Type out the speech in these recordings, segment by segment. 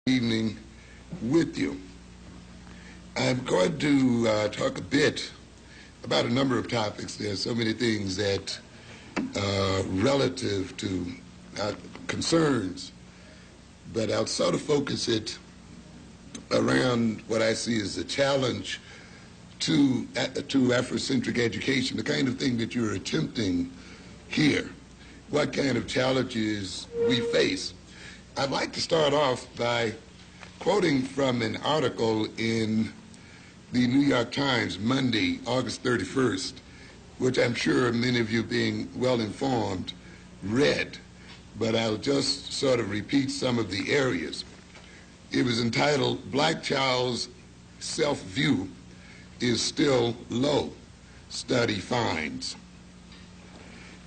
Evening with you. I'm going to talk a bit about a number of topics. There are so many things that relative to concerns, but I'll sort of focus it around what I see as a challenge to Afrocentric education, the kind of thing that you're attempting here, what kind of challenges we face. I'd like to start off by quoting from an article in the New York Times, Monday, August 31st, which I'm sure many of you, being well informed, read, but I'll just sort of repeat some of the areas. It was entitled, "Black Child's Self-View is Still Low, Study Finds."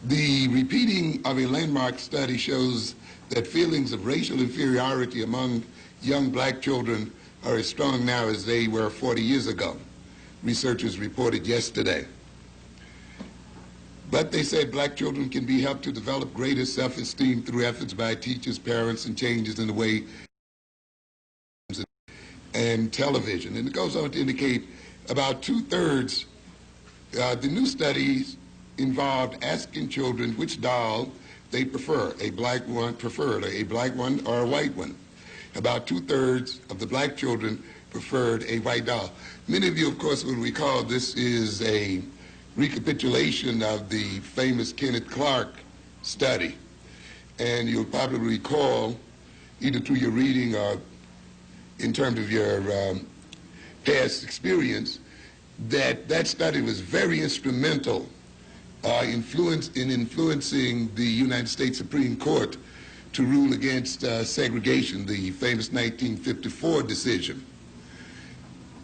The repeating of a landmark study shows that feelings of racial inferiority among young black children are as strong now as they were 40 years ago, researchers reported yesterday. But they said black children can be helped to develop greater self-esteem through efforts by teachers, parents, and changes in the way and television. And it goes on to indicate about 2/3, the new studies involved asking children which doll they prefer, a black one preferred, a black one or a white one. About 2/3 of the black children preferred a white doll. Many of you, of course, will recall this is a recapitulation of the famous Kenneth Clark study. And you'll probably recall, either through your reading or in terms of your past experience, that that study was very instrumental in influencing the United States Supreme Court to rule against segregation, the famous 1954 decision.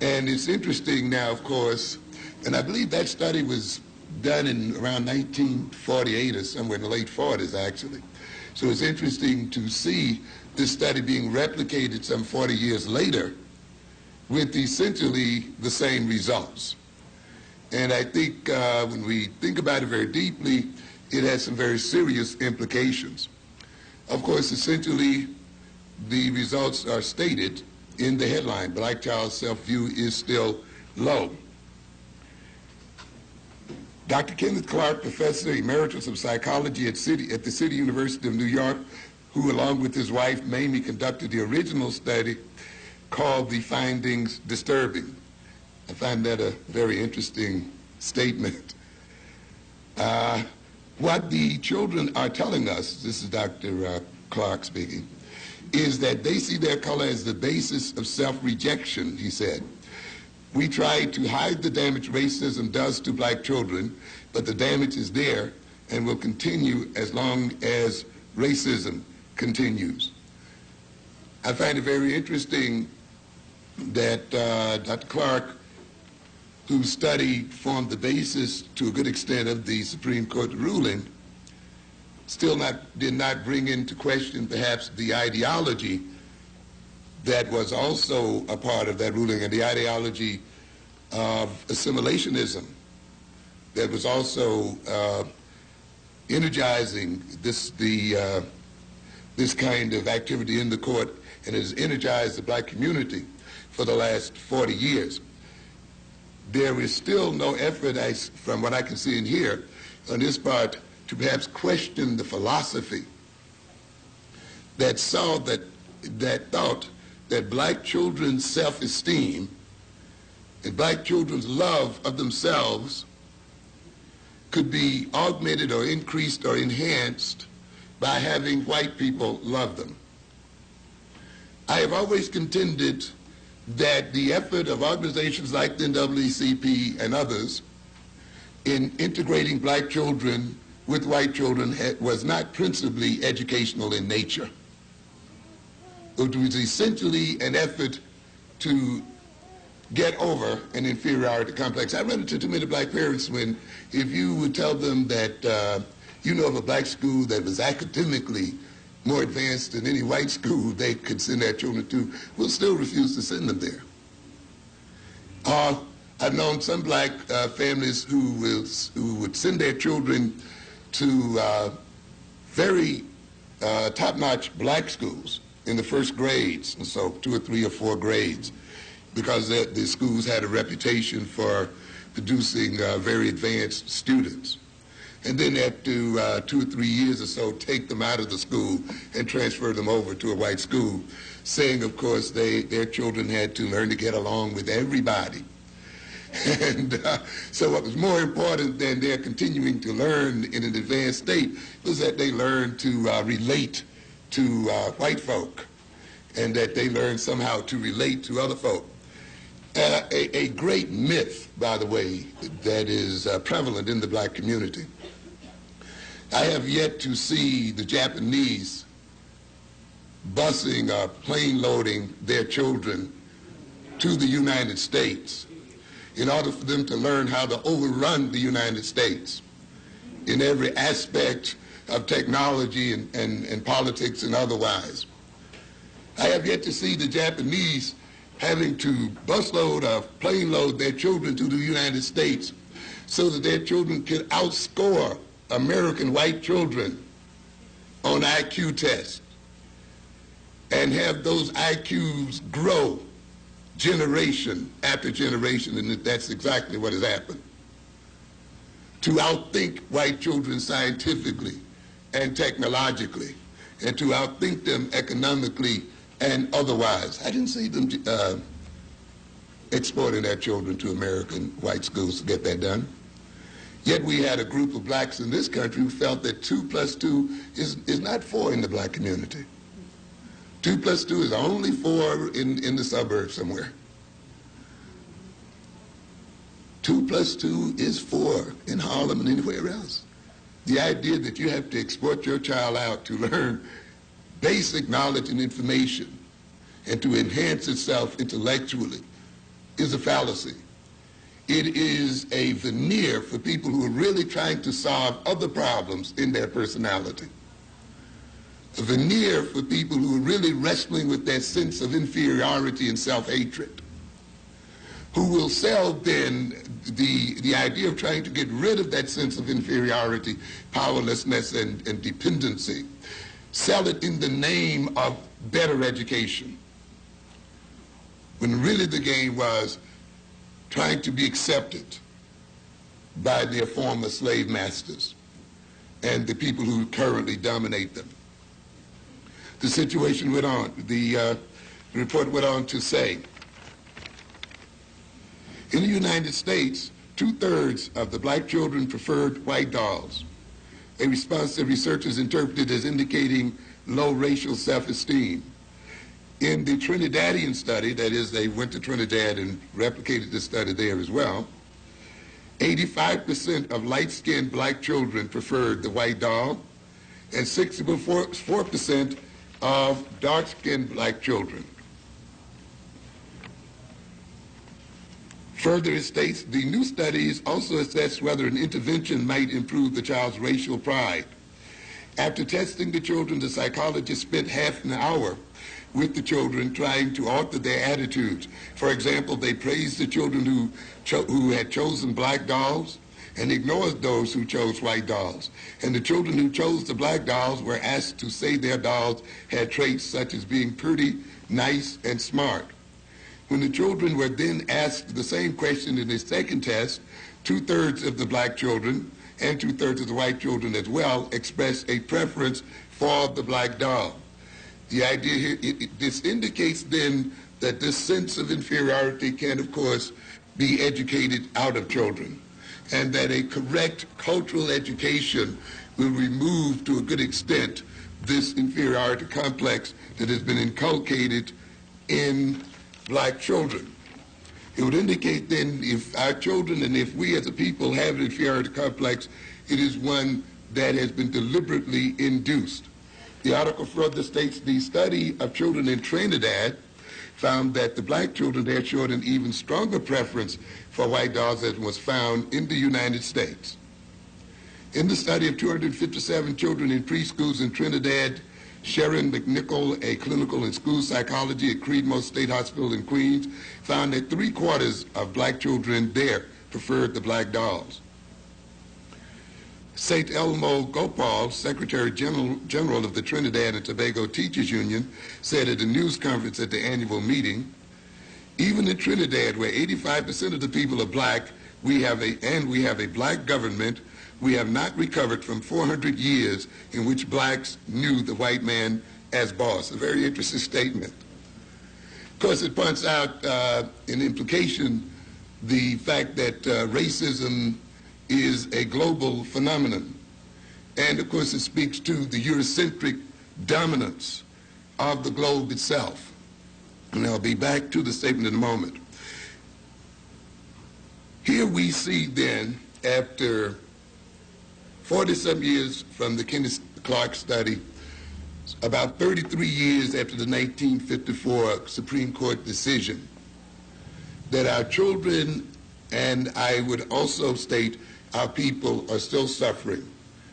And it's interesting now, of course, and I believe that study was done in around 1948 or somewhere in the late 40s, actually. So it's interesting to see this study being replicated some 40 years later with essentially the same results. And I think when we think about it very deeply, it has some very serious implications. Of course, essentially, the results are stated in the headline, "Black Child's Self-View is Still Low." Dr. Kenneth Clark, Professor Emeritus of Psychology at the City University of New York, who along with his wife, Mamie, conducted the original study, called the findings disturbing. I find that a very interesting statement. What the children are telling us, this is Dr. Clark speaking, is that they see their color as the basis of self-rejection, he said. "We try to hide the damage racism does to black children, but the damage is there and will continue as long as racism continues." I find it very interesting that Dr. Clark, whose study formed the basis to a good extent of the Supreme Court ruling, did not bring into question perhaps the ideology that was also a part of that ruling, and the ideology of assimilationism that was also energizing this kind of activity in the court, and has energized the black community for the last 40 years. There is still no effort, from what I can see and hear, on this part to perhaps question the philosophy that thought that black children's self-esteem and black children's love of themselves could be augmented or increased or enhanced by having white people love them. I have always contended that the effort of organizations like the NAACP and others in integrating black children with white children was not principally educational in nature. It was essentially an effort to get over an inferiority complex. I run into too many black parents when, if you would tell them that you know of a black school that was academically more advanced than any white school they could send their children to, will still refuse to send them there. I've known some black families who would send their children to very top-notch black schools, in the first grades, and so 2 or 3 or 4 grades, because the schools had a reputation for producing very advanced students. And then after 2 or 3 years or so, take them out of the school and transfer them over to a white school, saying, of course, their children had to learn to get along with everybody. And so what was more important than their continuing to learn in an advanced state was that they learned to relate to white folk, and that they learned somehow to relate to other folk. A great myth, by the way, that is prevalent in the black community. I have yet to see the Japanese busing or plane loading their children to the United States in order for them to learn how to overrun the United States in every aspect of technology and politics and otherwise. I have yet to see the Japanese having to busload or plane load their children to the United States so that their children can outscore American white children on IQ tests and have those IQs grow generation after generation, and that's exactly what has happened. To outthink white children scientifically and technologically, and to outthink them economically and otherwise. I didn't see them exporting their children to American white schools to get that done. Yet we had a group of blacks in this country who felt that 2 plus 2 is not 4 in the black community. 2 plus 2 is only 4 in the suburbs somewhere. 2 plus 2 is 4 in Harlem and anywhere else. The idea that you have to export your child out to learn basic knowledge and information and to enhance itself intellectually is a fallacy. It is a veneer for people who are really trying to solve other problems in their personality. A veneer for people who are really wrestling with their sense of inferiority and self-hatred, who will sell then the idea of trying to get rid of that sense of inferiority, powerlessness, and dependency, sell it in the name of better education, when really the game was trying to be accepted by their former slave masters and the people who currently dominate them. The situation went on. The report went on to say, in the United States, 2/3 of the black children preferred white dolls, a response that researchers interpreted as indicating low racial self-esteem. In the Trinidadian study, that is, they went to Trinidad and replicated the study there as well, 85% of light-skinned black children preferred the white doll, and 64% of dark-skinned black children. Further, it states, the new studies also assess whether an intervention might improve the child's racial pride. After testing the children, the psychologist spent half an hour with the children trying to alter their attitudes. For example, they praised the children who had chosen black dolls and ignored those who chose white dolls. And the children who chose the black dolls were asked to say their dolls had traits such as being pretty, nice, and smart. When the children were then asked the same question in the second test, 2/3 of the black children and 2/3 of the white children as well expressed a preference for the black doll. The idea here, this indicates then that this sense of inferiority can, of course, be educated out of children, and that a correct cultural education will remove, to a good extent, this inferiority complex that has been inculcated in black children. It would indicate then if our children and if we as a people have an inferiority complex, it is one that has been deliberately induced. The article further states the study of children in Trinidad found that the black children there showed an even stronger preference for white dolls than was found in the United States. In the study of 257 children in preschools in Trinidad, Sharon McNichol, a clinical and school psychologist at Creedmoor State Hospital in Queens, found that 3/4 of black children there preferred the black dolls. St. Elmo Gopal, Secretary General of the Trinidad and Tobago Teachers Union, said at a news conference at the annual meeting, even in Trinidad, where 85% of the people are black, we have a black government, we have not recovered from 400 years in which blacks knew the white man as boss. A very interesting statement. Of course, it points out in implication the fact that racism is a global phenomenon. And of course, it speaks to the Eurocentric dominance of the globe itself. And I'll be back to the statement in a moment. Here we see then, after 40-some years from the Kenneth Clark study, about 33 years after the 1954 Supreme Court decision, that our children, and I would also state our people, are still suffering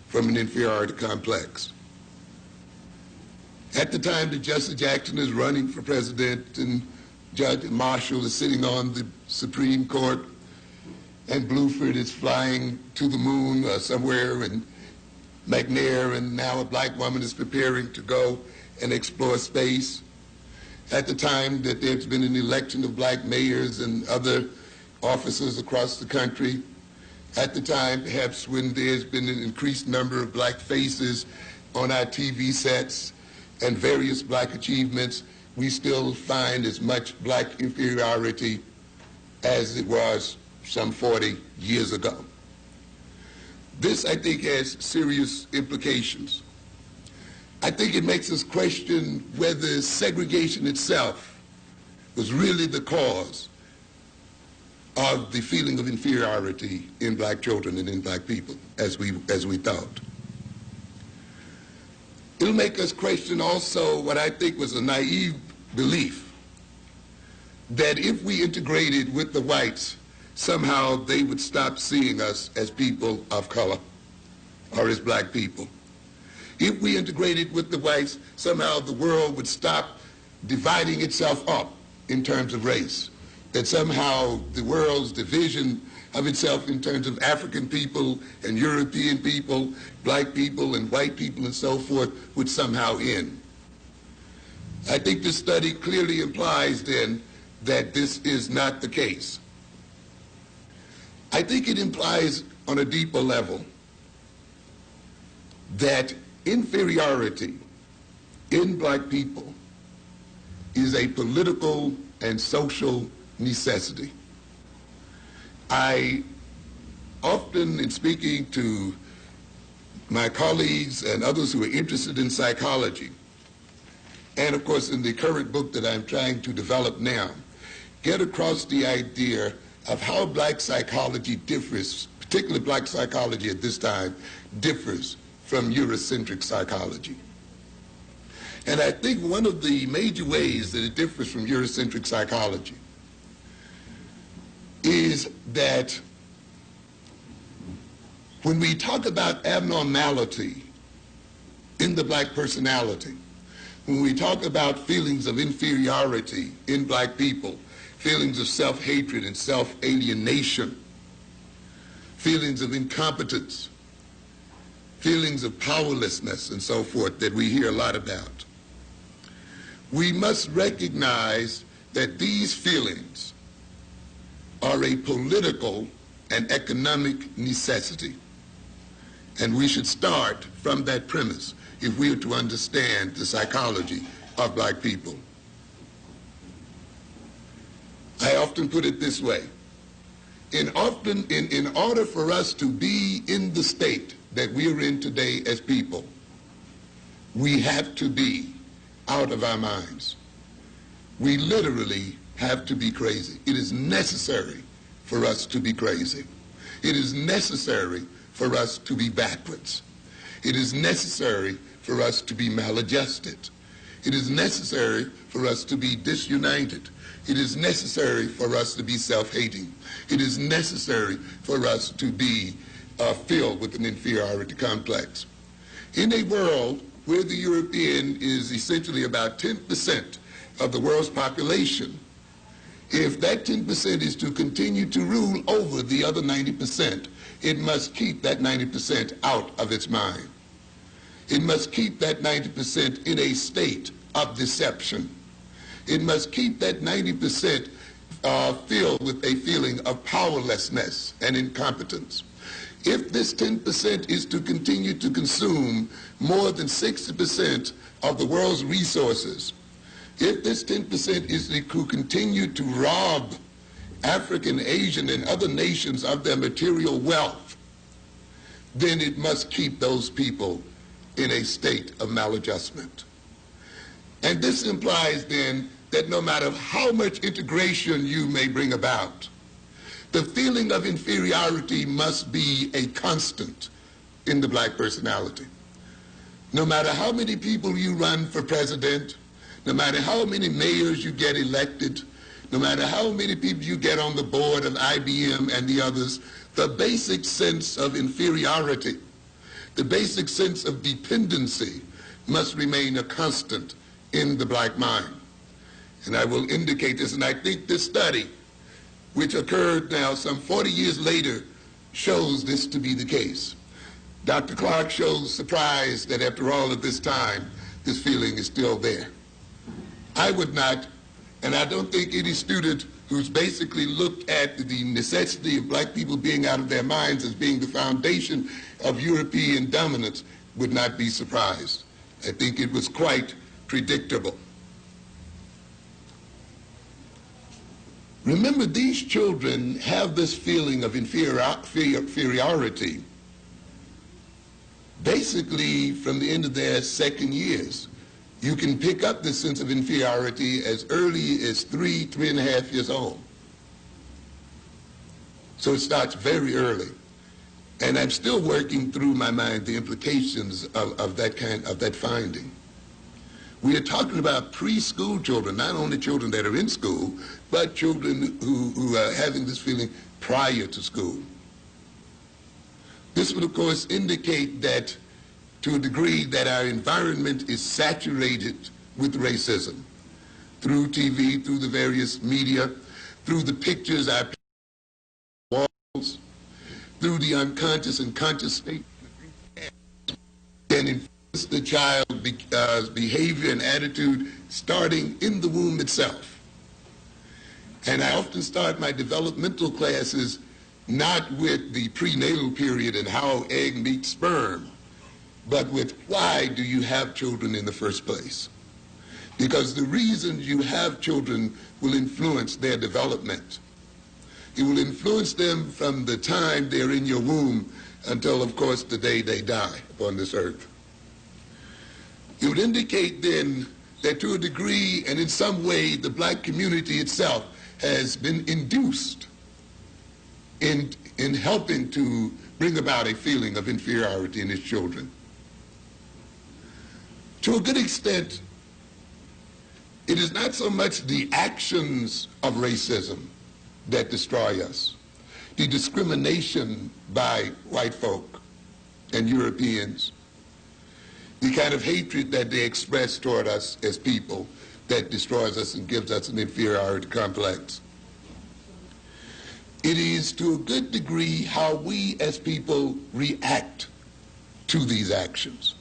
from an inferiority complex. At the time that Justice Jackson is running for president and Judge Marshall is sitting on the Supreme Court and Bluford is flying to the moon somewhere in McNair, and now a black woman is preparing to go and explore space. At the time that there's been an election of black mayors and other officers across the country, at the time perhaps when there's been an increased number of black faces on our TV sets and various black achievements, we still find as much black inferiority as it was some 40 years ago. This, I think, has serious implications. I think it makes us question whether segregation itself was really the cause of the feeling of inferiority in black children and in black people, as we thought. It'll make us question also what I think was a naive belief, that if we integrated with the whites, somehow they would stop seeing us as people of color or as black people. If we integrated with the whites, somehow the world would stop dividing itself up in terms of race, that somehow the world's division of itself in terms of African people and European people, black people and white people and so forth would somehow end. I think this study clearly implies then that this is not the case. I think it implies on a deeper level that inferiority in black people is a political and social necessity. I often, in speaking to my colleagues and others who are interested in psychology, and of course in the current book that I'm trying to develop now, get across the idea of how black psychology differs, particularly black psychology at this time, differs from Eurocentric psychology. And I think one of the major ways that it differs from Eurocentric psychology is that when we talk about abnormality in the black personality, when we talk about feelings of inferiority in black people, feelings of self-hatred and self-alienation, feelings of incompetence, feelings of powerlessness and so forth that we hear a lot about, we must recognize that these feelings are a political and economic necessity. And we should start from that premise if we are to understand the psychology of black people. I often put it this way. In order for us to be in the state that we are in today as people, we have to be out of our minds. We literally have to be crazy. It is necessary for us to be crazy. It is necessary for us to be backwards. It is necessary for us to be maladjusted. It is necessary for us to be disunited. It is necessary for us to be self-hating. It is necessary for us to be filled with an inferiority complex. In a world where the European is essentially about 10% of the world's population, If that 10% is to continue to rule over the other 90%, it must keep that 90% out of its mind. It must keep that 90% in a state of deception. It must keep that 90% filled with a feeling of powerlessness and incompetence. If this 10% is to continue to consume more than 60% of the world's resources, if this 10% is to continue to rob African, Asian, and other nations of their material wealth, then it must keep those people in a state of maladjustment. And this implies then that no matter how much integration you may bring about, the feeling of inferiority must be a constant in the black personality. No matter how many people you run for president, no matter how many mayors you get elected, no matter how many people you get on the board of IBM and the others, the basic sense of inferiority, the basic sense of dependency must remain a constant in the black mind. And I will indicate this, and I think this study, which occurred now some 40 years later, shows this to be the case. Dr. Clark shows surprise that after all of this time, this feeling is still there. I would not, and I don't think any student who's basically looked at the necessity of black people being out of their minds as being the foundation of European dominance would not be surprised. I think it was quite predictable. Remember, these children have this feeling of inferiority basically from the end of their second years. You can pick up this sense of inferiority as early as 3.5 years old. So it starts very early. And I'm still working through my mind the implications of that finding. We are talking about preschool children, not only children that are in school, but children who are having this feeling prior to school. This would, of course, indicate that to a degree that our environment is saturated with racism through TV, through the various media, through the pictures our walls, through the unconscious and conscious state, can influence the child's behavior and attitude starting in the womb itself. And I often start my developmental classes not with the prenatal period and how egg meets sperm, but with why do you have children in the first place? Because the reasons you have children will influence their development. It will influence them from the time they're in your womb until, of course, the day they die upon this earth. It would indicate then that to a degree and in some way the black community itself has been induced in helping to bring about a feeling of inferiority in its children. To a good extent, it is not so much the actions of racism that destroy us, the discrimination by white folk and Europeans, the kind of hatred that they express toward us as people that destroys us and gives us an inferiority complex. It is to a good degree how we as people react to these actions.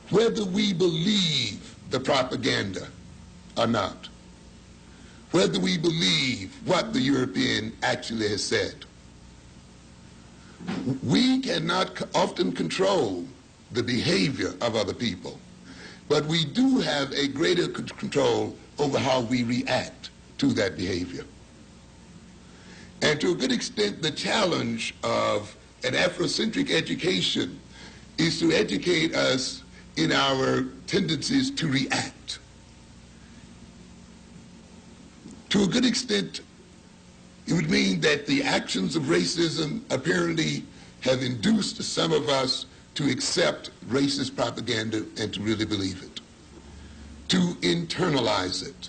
Whether we believe the propaganda or not, whether we believe what the European actually has said. We cannot often control the behavior of other people, but we do have a greater control over how we react to that behavior. And to a good extent, the challenge of an Afrocentric education is to educate us in our tendencies to react. To a good extent, it would mean that the actions of racism apparently have induced some of us to accept racist propaganda and to really believe it, to internalize it.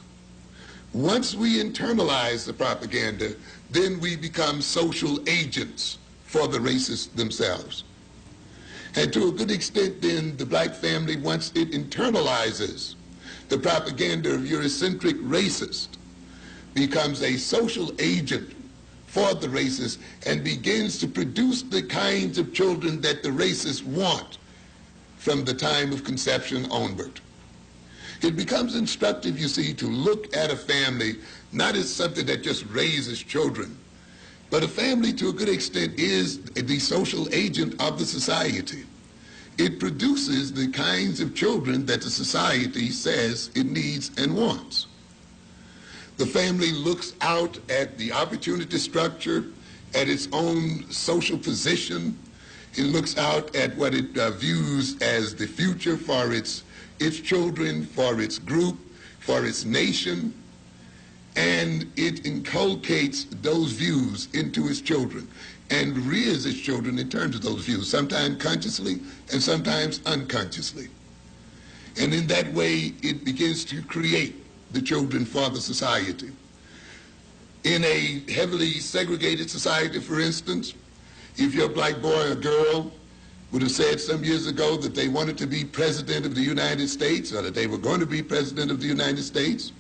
Once we internalize the propaganda, then we become social agents for the racists themselves. And to a good extent, then, the black family, once it internalizes the propaganda of Eurocentric racists, becomes a social agent for the racists and begins to produce the kinds of children that the racists want from the time of conception onward. It becomes instructive, you see, to look at a family not as something that just raises children, but a family to a good extent is the social agent of the society. It produces the kinds of children that the society says it needs and wants. The family looks out at the opportunity structure, at its own social position. It looks out at what it views as the future for its children, for its group, for its nation, and it inculcates those views into its children and rears its children in terms of those views, sometimes consciously and sometimes unconsciously. And in that way, it begins to create the children for the society. In a heavily segregated society, for instance, if your black boy or girl would have said some years ago that they wanted to be president of the United States or that they were going to be president of the United States,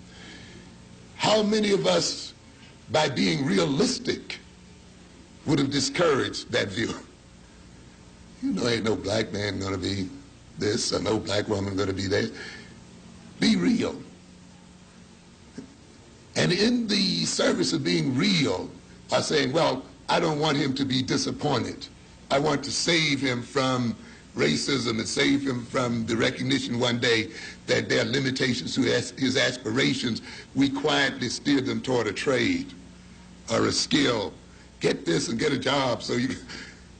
how many of us, by being realistic, would have discouraged that view? You know, ain't no black man going to be this or no black woman going to be that. Be real. And in the service of being real, by saying, well, I don't want him to be disappointed. I want to save him from racism and save him from the recognition one day that there are limitations to his aspirations. We quietly steer them toward a trade or a skill. Get this and get a job. So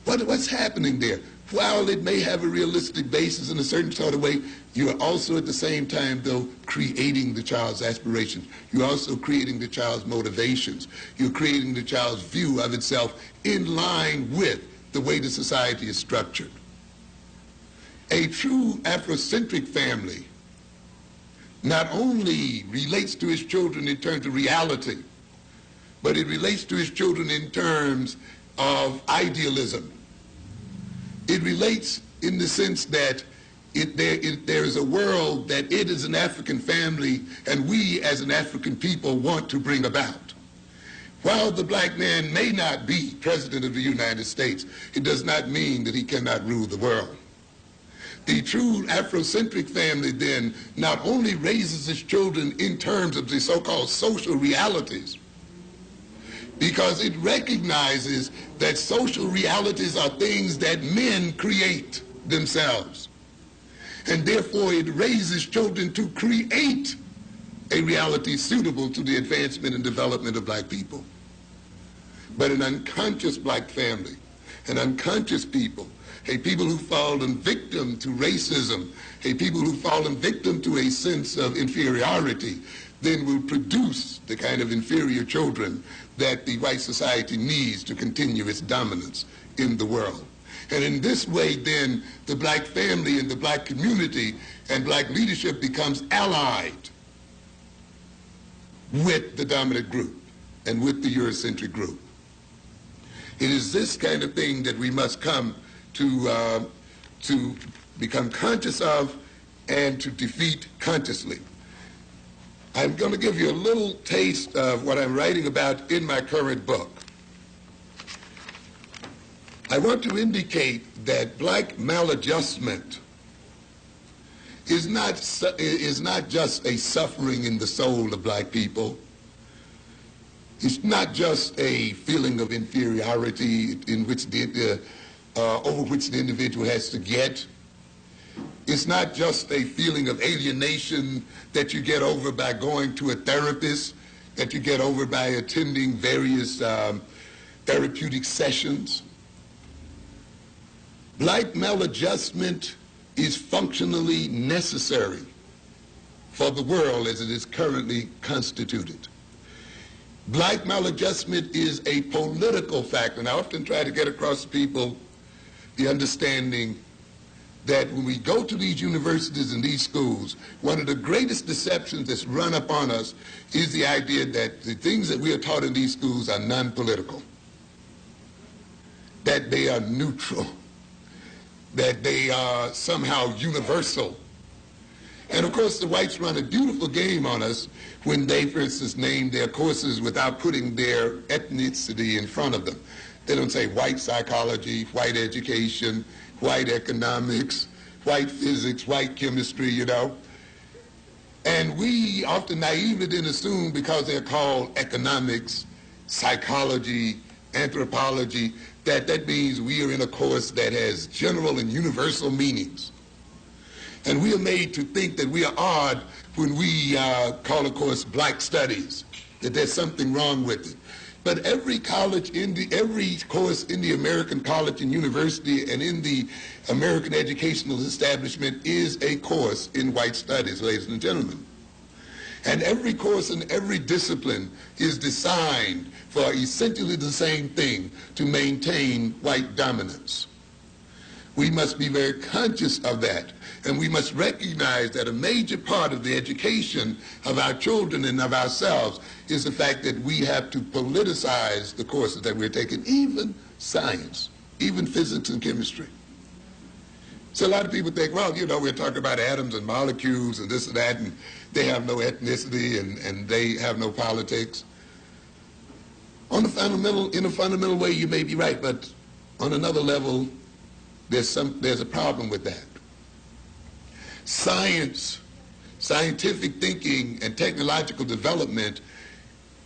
what's happening there? While it may have a realistic basis in a certain sort of way, you are also at the same time, though, creating the child's aspirations. You're also creating the child's motivations. You're creating the child's view of itself in line with the way the society is structured. A true Afrocentric family not only relates to its children in terms of reality, but it relates to its children in terms of idealism. It relates in the sense that there is a world that it as an African family and we as an African people want to bring about. While the black man may not be president of the United States, it does not mean that he cannot rule the world. The true Afrocentric family then not only raises its children in terms of the so-called social realities, because it recognizes that social realities are things that men create themselves. And therefore it raises children to create a reality suitable to the advancement and development of black people. But an unconscious black family, an unconscious people, a people who fallen victim to racism, a people who fallen victim to a sense of inferiority, then will produce the kind of inferior children that the white society needs to continue its dominance in the world. And in this way, then, the black family and the black community and black leadership becomes allied with the dominant group and with the Eurocentric group. It is this kind of thing that we must come to become conscious of and to defeat consciously. I'm going to give you a little taste of what I'm writing about in my current book. I want to indicate that black maladjustment is not just a suffering in the soul of black people. It's not just a feeling of inferiority in which over which the individual has to get. It's not just a feeling of alienation that you get over by going to a therapist, that you get over by attending various therapeutic sessions. Black maladjustment is functionally necessary for the world as it is currently constituted. Black maladjustment is a political factor, and I often try to get across to people the understanding that when we go to these universities and these schools, one of the greatest deceptions that's run upon us is the idea that the things that we are taught in these schools are non-political, that they are neutral, that they are somehow universal. And of course, the whites run a beautiful game on us when they, for instance, name their courses without putting their ethnicity in front of them. They don't say white psychology, white education, white economics, white physics, white chemistry, you know. And we often naively then assume because they're called economics, psychology, anthropology, that means we are in a course that has general and universal meanings. And we are made to think that we are odd when we call a course black studies, that there's something wrong with it. But every course in the American college and university and in the American educational establishment is a course in white studies, ladies and gentlemen. And every course in every discipline is designed for essentially the same thing, to maintain white dominance. We must be very conscious of that, and we must recognize that a major part of the education of our children and of ourselves is the fact that we have to politicize the courses that we're taking, even science, even physics and chemistry. So a lot of people think, well, you know, we're talking about atoms and molecules and this and that, and they have no ethnicity and they have no politics. In a fundamental way, you may be right, but on another level, there's a problem with that. Science, scientific thinking, and technological development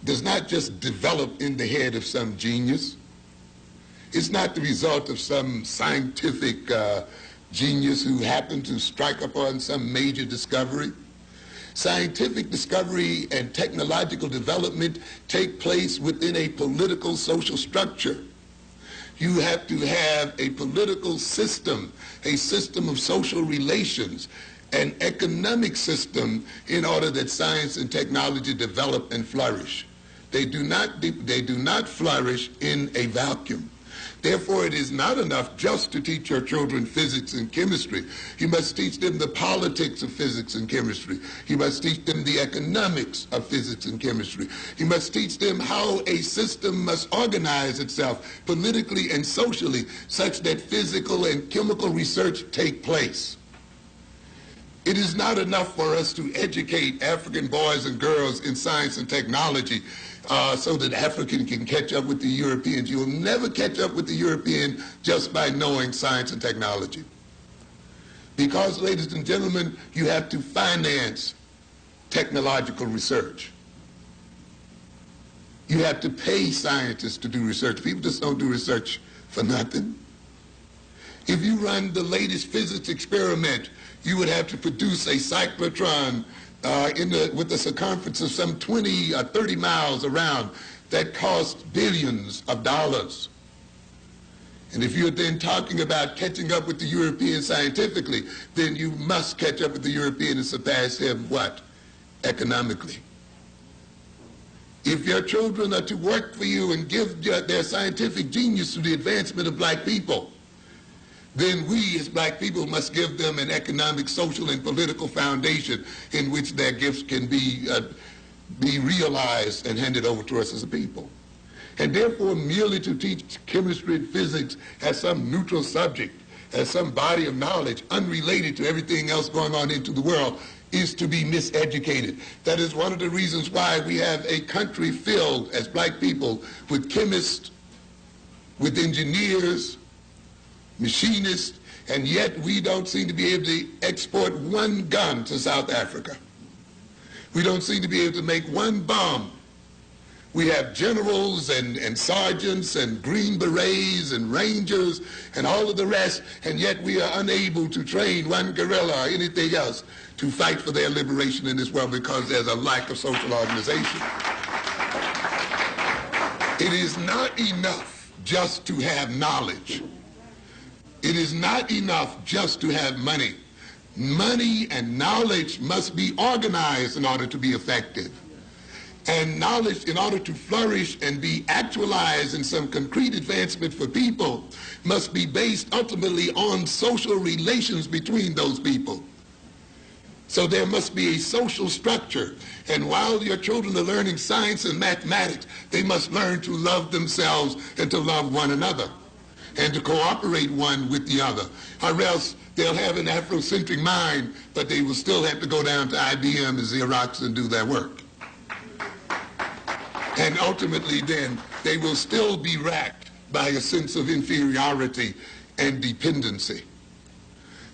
does not just develop in the head of some genius. It's not the result of some scientific genius who happened to strike upon some major discovery. Scientific discovery and technological development take place within a political social structure. You have to have a political system, a system of social relations, an economic system in order that science and technology develop and flourish. They do not flourish in a vacuum. Therefore, it is not enough just to teach your children physics and chemistry. You must teach them the politics of physics and chemistry. You must teach them the economics of physics and chemistry. You must teach them how a system must organize itself politically and socially such that physical and chemical research take place. It is not enough for us to educate African boys and girls in science and technology so that African can catch up with the Europeans. You will never catch up with the European just by knowing science and technology. Because, ladies and gentlemen, you have to finance technological research. You have to pay scientists to do research. People just don't do research for nothing. If you run the latest physics experiment, you would have to produce a cyclotron with a circumference of some 20 or 30 miles around that costs billions of dollars. And if you're then talking about catching up with the European scientifically, then you must catch up with the European and surpass him, what? Economically. If your children are to work for you and give their scientific genius to the advancement of black people, then we as black people must give them an economic, social, and political foundation in which their gifts can be realized and handed over to us as a people. And therefore, merely to teach chemistry and physics as some neutral subject, as some body of knowledge unrelated to everything else going on into the world, is to be miseducated. That is one of the reasons why we have a country filled, as black people, with chemists, with engineers, machinists, and yet we don't seem to be able to export one gun to South Africa. We don't seem to be able to make one bomb. We have generals and sergeants and green berets and rangers and all of the rest, and yet we are unable to train one guerrilla or anything else to fight for their liberation in this world because there's a lack of social organization. It is not enough just to have knowledge. It is not enough just to have money. Money and knowledge must be organized in order to be effective. And knowledge, in order to flourish and be actualized in some concrete advancement for people, must be based ultimately on social relations between those people. So there must be a social structure. And while your children are learning science and mathematics, they must learn to love themselves and to love one another. and to cooperate one with the other, or else they'll have an Afrocentric mind, but they will still have to go down to IBM and Xerox and do their work. And ultimately then, they will still be racked by a sense of inferiority and dependency.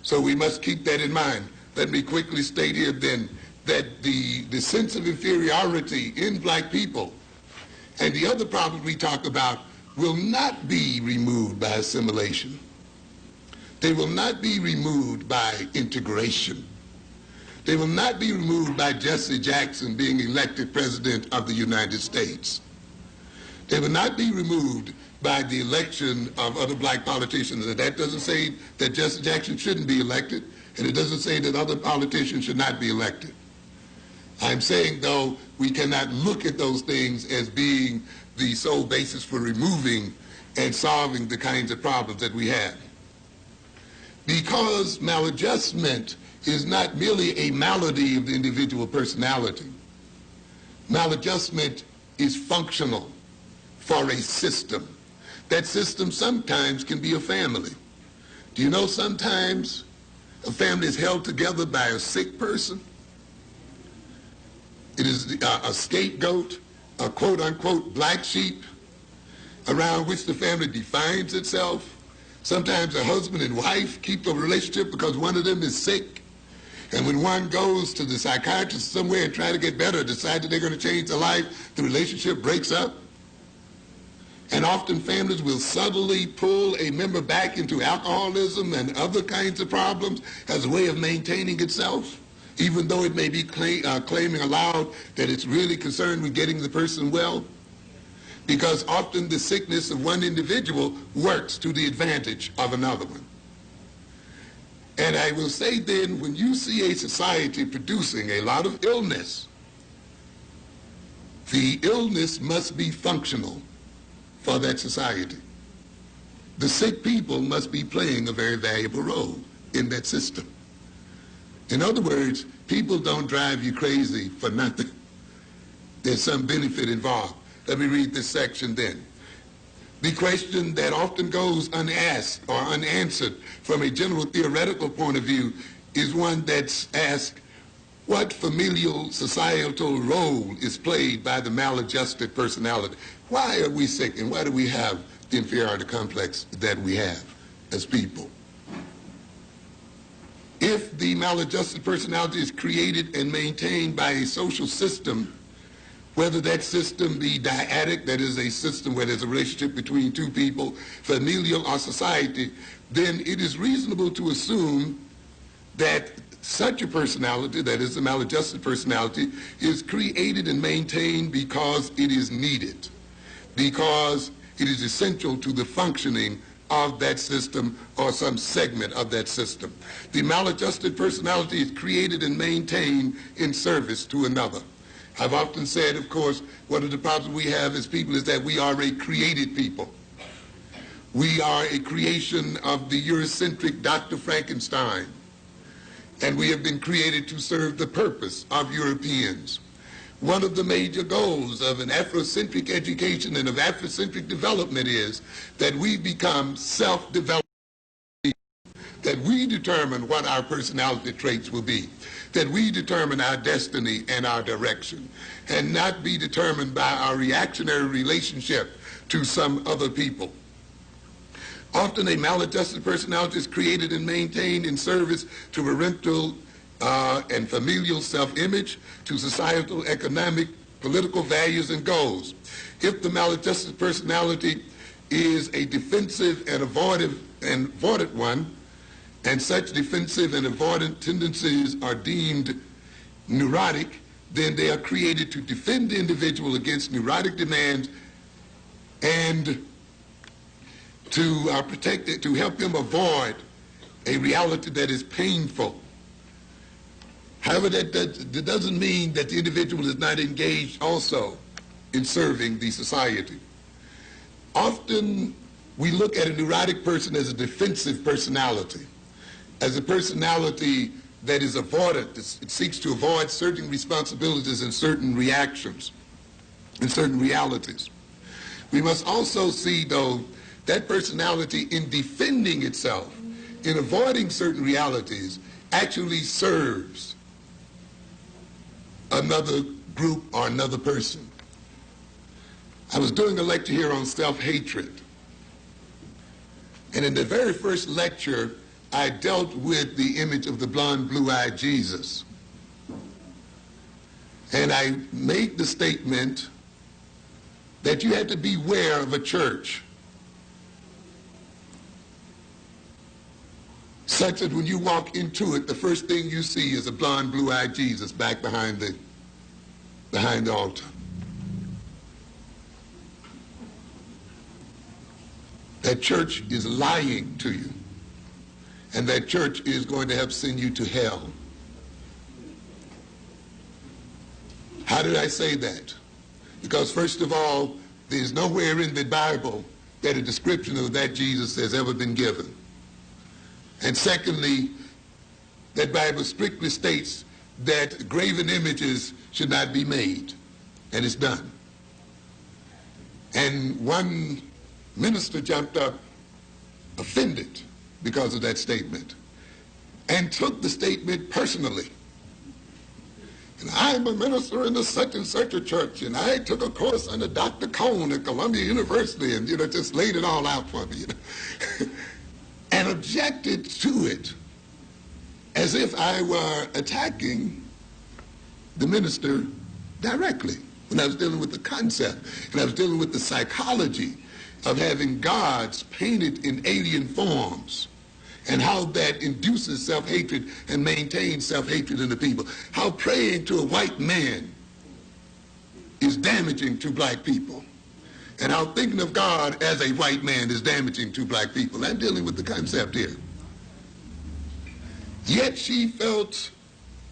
So we must keep that in mind. Let me quickly state here then that the sense of inferiority in black people and the other problems we talk about will not be removed by assimilation. They will not be removed by integration. They will not be removed by Jesse Jackson being elected President of the United States. They will not be removed by the election of other black politicians. And that doesn't say that Jesse Jackson shouldn't be elected, and it doesn't say that other politicians should not be elected. I'm saying, though, we cannot look at those things as being the sole basis for removing and solving the kinds of problems that we have. Because maladjustment is not merely a malady of the individual personality. Maladjustment is functional for a system. That system sometimes can be a family. Do you know sometimes a family is held together by a sick person? It is a scapegoat, a quote-unquote black sheep around which the family defines itself. Sometimes a husband and wife keep a relationship because one of them is sick. And when one goes to the psychiatrist somewhere and try to get better, decide that they're going to change their life, the relationship breaks up. And often families will subtly pull a member back into alcoholism and other kinds of problems as a way of maintaining itself, even though it may be claiming aloud that it's really concerned with getting the person well. Because often the sickness of one individual works to the advantage of another one. And I will say then, when you see a society producing a lot of illness, the illness must be functional for that society. The sick people must be playing a very valuable role in that system. In other words, people don't drive you crazy for nothing. There's some benefit involved. Let me read this section then. The question that often goes unasked or unanswered from a general theoretical point of view is one that's asked, what familial societal role is played by the maladjusted personality? Why are we sick, and why do we have the inferiority complex that we have as people? If the maladjusted personality is created and maintained by a social system, whether that system be dyadic, that is a system where there's a relationship between two people, familial or society, then it is reasonable to assume that such a personality, that is the maladjusted personality, is created and maintained because it is needed, because it is essential to the functioning of that system or some segment of that system. The maladjusted personality is created and maintained in service to another. I've often said, of course, one of the problems we have as people is that we are a created people. We are a creation of the Eurocentric Dr. Frankenstein, and we have been created to serve the purpose of Europeans. One of the major goals of an Afrocentric education and of Afrocentric development is that we become self-developed, that we determine what our personality traits will be, that we determine our destiny and our direction, and not be determined by our reactionary relationship to some other people. Often a maladjusted personality is created and maintained in service to parental and familial self-image, to societal, economic, political values and goals. If the maladjusted personality is a defensive and avoidant one, and such defensive and avoidant tendencies are deemed neurotic, then they are created to defend the individual against neurotic demands and to protect it, to help him avoid a reality that is painful. However, that doesn't mean that the individual is not engaged also in serving the society. Often we look at a neurotic person as a defensive personality, as a personality that is avoidant. It seeks to avoid certain responsibilities and certain reactions and certain realities. We must also see, though, that personality, in defending itself, in avoiding certain realities, actually serves another group or another person. I was doing a lecture here on self-hatred. And in the very first lecture, I dealt with the image of the blonde, blue-eyed Jesus. And I made the statement that you had to beware of a church such that when you walk into it, the first thing you see is a blonde, blue-eyed Jesus back behind the altar. That church is lying to you, and that church is going to help send you to hell. How did I say that? Because first of all, there's nowhere in the Bible that a description of that Jesus has ever been given. And secondly, that Bible strictly states that graven images should not be made, and it's done. And one minister jumped up offended because of that statement and took the statement personally. And I'm a minister in the such and such a church, and I took a course under Dr. Cone at Columbia University, and just laid it all out for me, and objected to it as if I were attacking the minister directly, when I was dealing with the concept, and I was dealing with the psychology of having gods painted in alien forms, and how that induces self-hatred and maintains self-hatred in the people. How praying to a white man is damaging to black people, and how thinking of God as a white man is damaging to black people. I'm dealing with the concept here. Yet she felt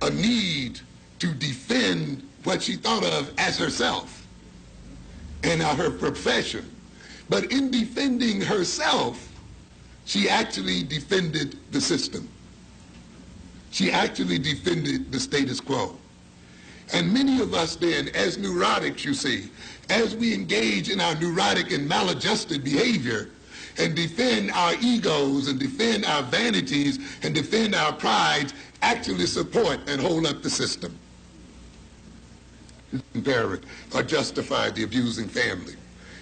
a need to defend what she thought of as herself and her profession. But in defending herself, she actually defended the system. She actually defended the status quo. And many of us then, as neurotics, you see, as we engage in our neurotic and maladjusted behavior and defend our egos and defend our vanities and defend our prides, actually support and hold up the system. Parent or justify the abusing family.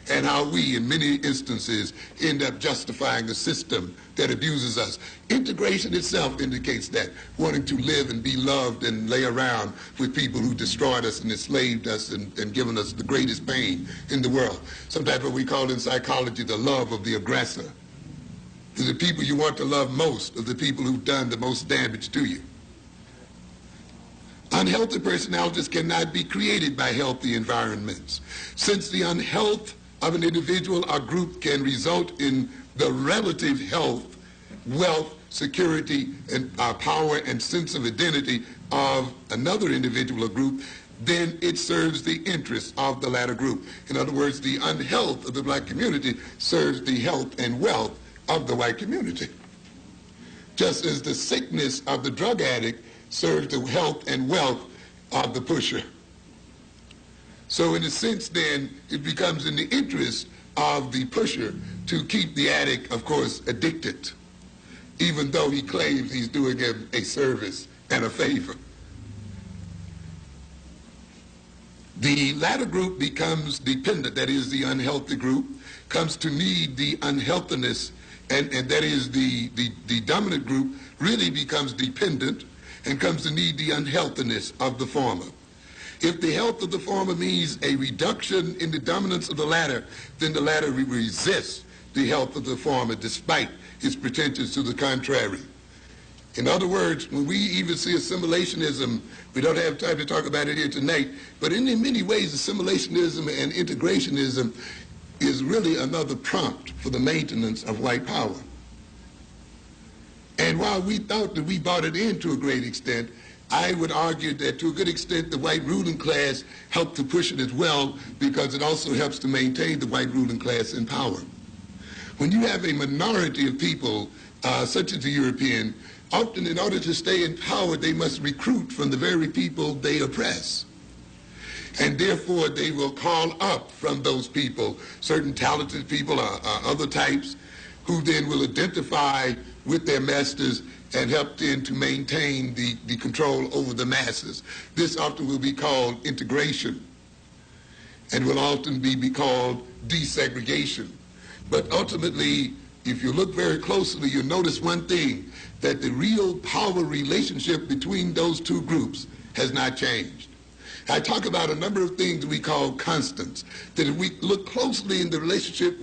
And how we, in many instances, end up justifying a system that abuses us. Integration itself indicates that, wanting to live and be loved and lay around with people who destroyed us and enslaved us and given us the greatest pain in the world. Sometimes what we call in psychology the love of the aggressor. The people you want to love most are the people who've done the most damage to you. Unhealthy personalities cannot be created by healthy environments. Since the unhealth of an individual or group can result in the relative health, wealth, security, and power and sense of identity of another individual or group, then it serves the interests of the latter group. In other words, the unhealth of the black community serves the health and wealth of the white community. Just as the sickness of the drug addict serves the health and wealth of the pusher. So in a sense, then, it becomes in the interest of the pusher to keep the addict, of course, addicted, even though he claims he's doing him a service and a favor. The latter group becomes dependent, that is, the unhealthy group, comes to need the unhealthiness, and that is the dominant group really becomes dependent and comes to need the unhealthiness of the former. If the health of the former means a reduction in the dominance of the latter, then the latter resists the health of the former despite its pretensions to the contrary. In other words, when we even see assimilationism, we don't have time to talk about it here tonight, but in many ways assimilationism and integrationism is really another prompt for the maintenance of white power. And while we thought that we bought it in to a great extent, I would argue that to a good extent the white ruling class helped to push it as well, because it also helps to maintain the white ruling class in power. When you have a minority of people, such as the European, often in order to stay in power they must recruit from the very people they oppress. And therefore, they will call up from those people certain talented people or other types who then will identify with their masters and help them to maintain the control over the masses. This often will be called integration and will often be called desegregation. But ultimately, if you look very closely, you'll notice one thing, that the real power relationship between those two groups has not changed. I talk about a number of things we call constants, that if we look closely in the relationship,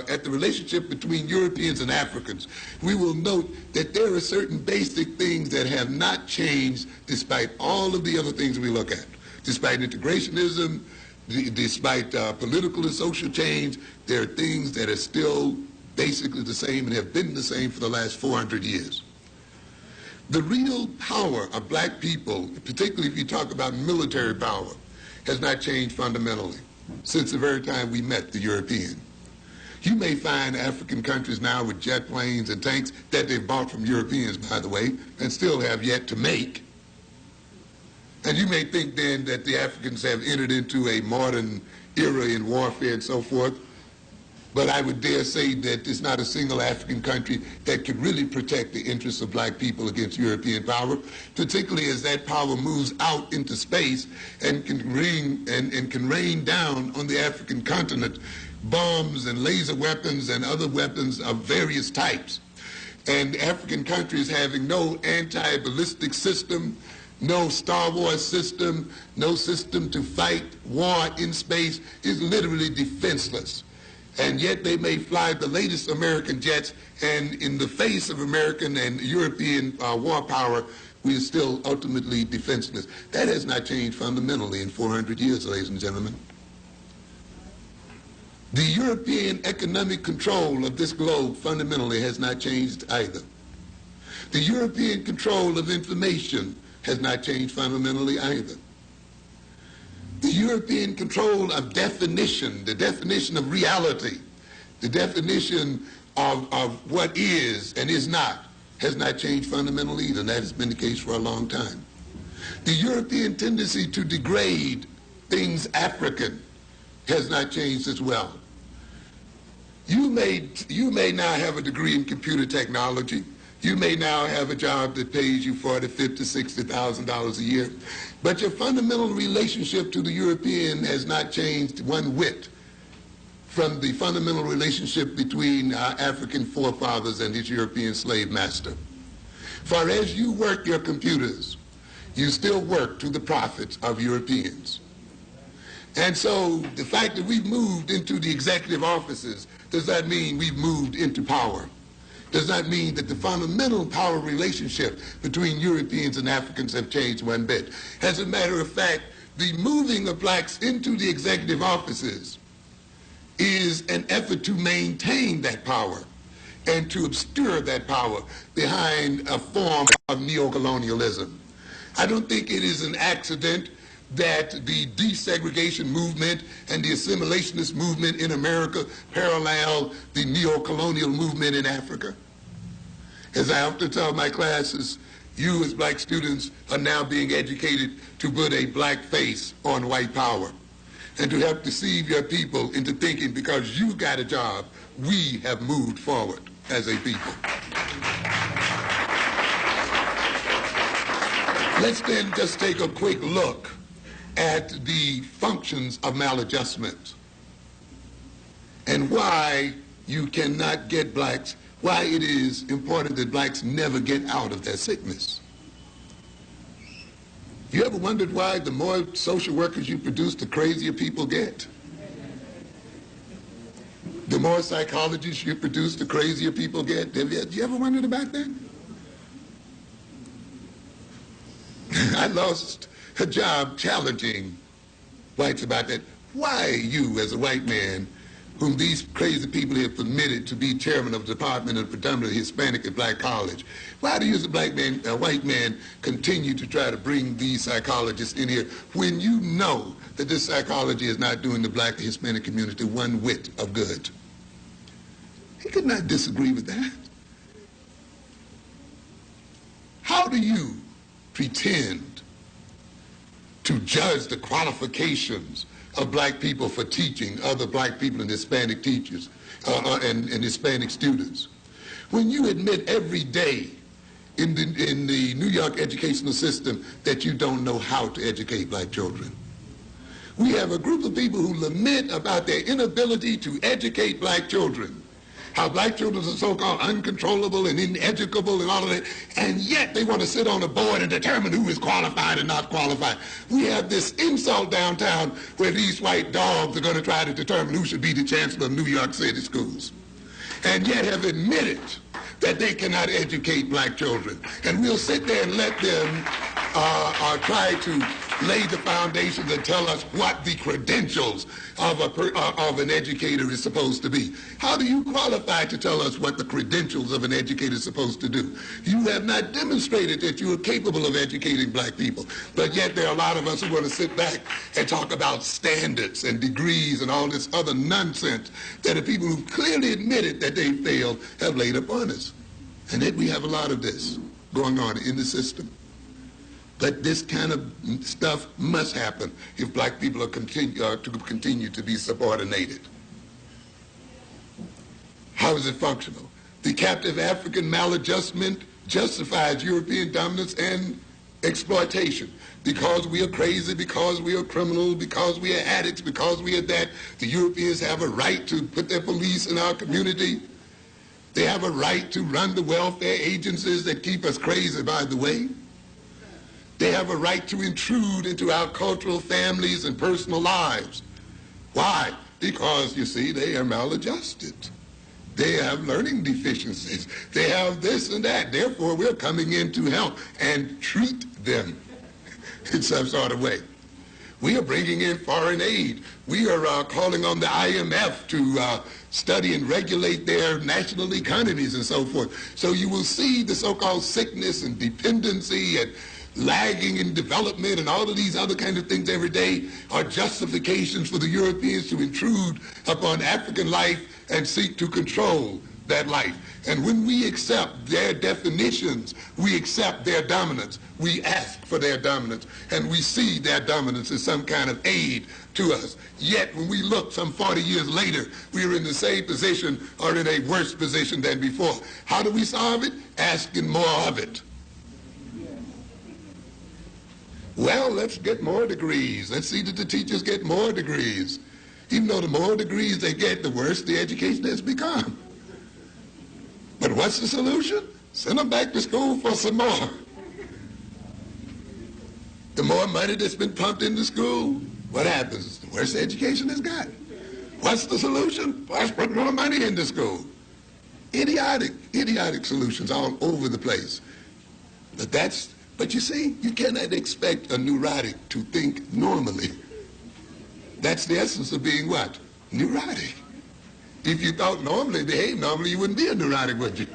at the relationship between Europeans and Africans, we will note that there are certain basic things that have not changed despite all of the other things we look at. Despite integrationism, despite political and social change, there are things that are still basically the same and have been the same for the last 400 years. The real power of black people, particularly if you talk about military power, has not changed fundamentally since the very time we met the European. You may find African countries now with jet planes and tanks that they've bought from Europeans, by the way, and still have yet to make. And you may think then that the Africans have entered into a modern era in warfare and so forth. But I would dare say that there's not a single African country that can really protect the interests of black people against European power, particularly as that power moves out into space and can rain down on the African continent bombs and laser weapons and other weapons of various types. And African countries having no anti-ballistic system, no Star Wars system, no system to fight war in space, is literally defenseless. And yet they may fly the latest American jets, and in the face of American and European war power, we are still ultimately defenseless. That has not changed fundamentally in 400 years, ladies and gentlemen. The European economic control of this globe fundamentally has not changed either. The European control of information has not changed fundamentally either. The European control of definition, the definition of reality, the definition of what is and is not, has not changed fundamentally either, and that has been the case for a long time. The European tendency to degrade things African has not changed as well. You may now have a degree in computer technology. You may now have a job that pays you $40,000, $50,000, $60,000 a year, but your fundamental relationship to the European has not changed one whit from the fundamental relationship between our African forefathers and his European slave master. For as you work your computers, you still work to the profits of Europeans. And so the fact that we've moved into the executive offices does not mean we've moved into power. Does not mean that the fundamental power relationship between Europeans and Africans have changed one bit. As a matter of fact, the moving of blacks into the executive offices is an effort to maintain that power and to obscure that power behind a form of neocolonialism. I don't think it is an accident that the desegregation movement and the assimilationist movement in America parallel the neo-colonial movement in Africa. As I often tell my classes, you as black students are now being educated to put a black face on white power and to help deceive your people into thinking because you've got a job, we have moved forward as a people. Let's then just take a quick look at the functions of maladjustment and why you cannot get blacks, why it is important that blacks never get out of their sickness. You ever wondered why the more social workers you produce, the crazier people get? The more psychologists you produce, the crazier people get? Have you ever wondered about that? I lost a job challenging whites about that. Why you, as a white man, whom these crazy people have permitted to be chairman of the department of predominantly Hispanic and black college, why do you as a white man, continue to try to bring these psychologists in here when you know that this psychology is not doing the black and Hispanic community one whit of good? He could not disagree with that. How do you pretend to judge the qualifications of black people for teaching other black people and Hispanic teachers and Hispanic students. When you admit every day in the New York educational system that you don't know how to educate black children. We have a group of people who lament about their inability to educate black children, how black children are so-called uncontrollable and ineducable and all of that, and yet they want to sit on a board and determine who is qualified and not qualified. We have this insult downtown where these white dogs are going to try to determine who should be the chancellor of New York City schools, and yet have admitted that they cannot educate black children. And we'll sit there and let them try to lay the foundations and tell us what the credentials of an educator is supposed to be. How do you qualify to tell us what the credentials of an educator is supposed to do? You have not demonstrated that you are capable of educating black people, but yet there are a lot of us who want to sit back and talk about standards and degrees and all this other nonsense that the people who clearly admitted that they failed have laid upon us. And yet we have a lot of this going on in the system. But this kind of stuff must happen if black people are to continue to be subordinated. How is it functional? The captive African maladjustment justifies European dominance and exploitation. Because we are crazy, because we are criminals, because we are addicts, because we are that, the Europeans have a right to put their police in our community. They have a right to run the welfare agencies that keep us crazy, by the way. They have a right to intrude into our cultural families and personal lives. Why? Because, you see, they are maladjusted. They have learning deficiencies. They have this and that. Therefore, we're coming in to help and treat them in some sort of way. We are bringing in foreign aid. We are calling on the IMF to study and regulate their national economies and so forth. So you will see the so-called sickness and dependency and lagging in development and all of these other kind of things every day are justifications for the Europeans to intrude upon African life and seek to control that life. And when we accept their definitions, we accept their dominance. We ask for their dominance, and we see their dominance as some kind of aid to us. Yet when we look some 40 years later, we are in the same position or in a worse position than before. How do we solve it? Asking more of it. Well, let's get more degrees. Let's see that the teachers get more degrees. Even though the more degrees they get, the worse the education has become. But what's the solution? Send them back to school for some more. The more money that's been pumped into school, what happens? The worse the education has got. What's the solution? Let's put more money into school. Idiotic solutions all over the place. But you see, you cannot expect a neurotic to think normally. That's the essence of being what? Neurotic. If you thought normally, behave normally, you wouldn't be a neurotic, would you?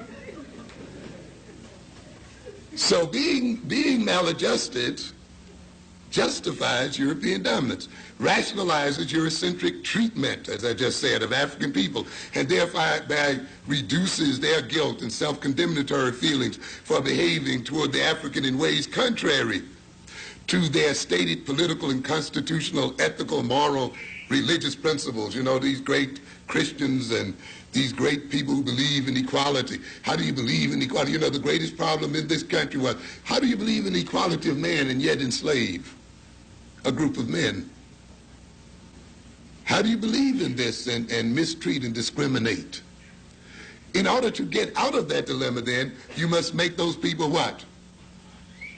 So being maladjusted justifies European dominance, rationalizes Eurocentric treatment, as I just said, of African people, and thereby reduces their guilt and self-condemnatory feelings for behaving toward the African in ways contrary to their stated political and constitutional, ethical, moral, religious principles. You know, these great Christians and these great people who believe in equality. How do you believe in equality? You know, the greatest problem in this country was, how do you believe in equality of man and yet enslave a group of men? How do you believe in this and mistreat and discriminate? In order to get out of that dilemma, then, you must make those people what?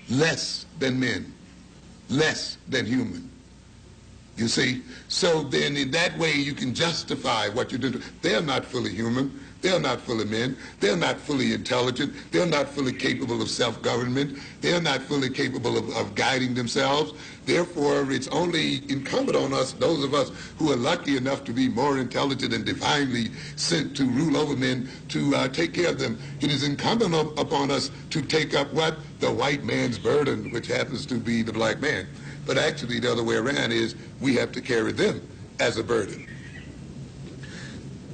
Less than men, less than human. You see? So then in that way you can justify what you're doing. They're not fully human. They're not fully men. They're not fully intelligent. They're not fully capable of self-government. They're not fully capable of guiding themselves. Therefore, it's only incumbent on us, those of us who are lucky enough to be more intelligent and divinely sent to rule over men, to take care of them. It is incumbent upon us to take up what? The white man's burden, which happens to be the black man. But actually the other way around is we have to carry them as a burden.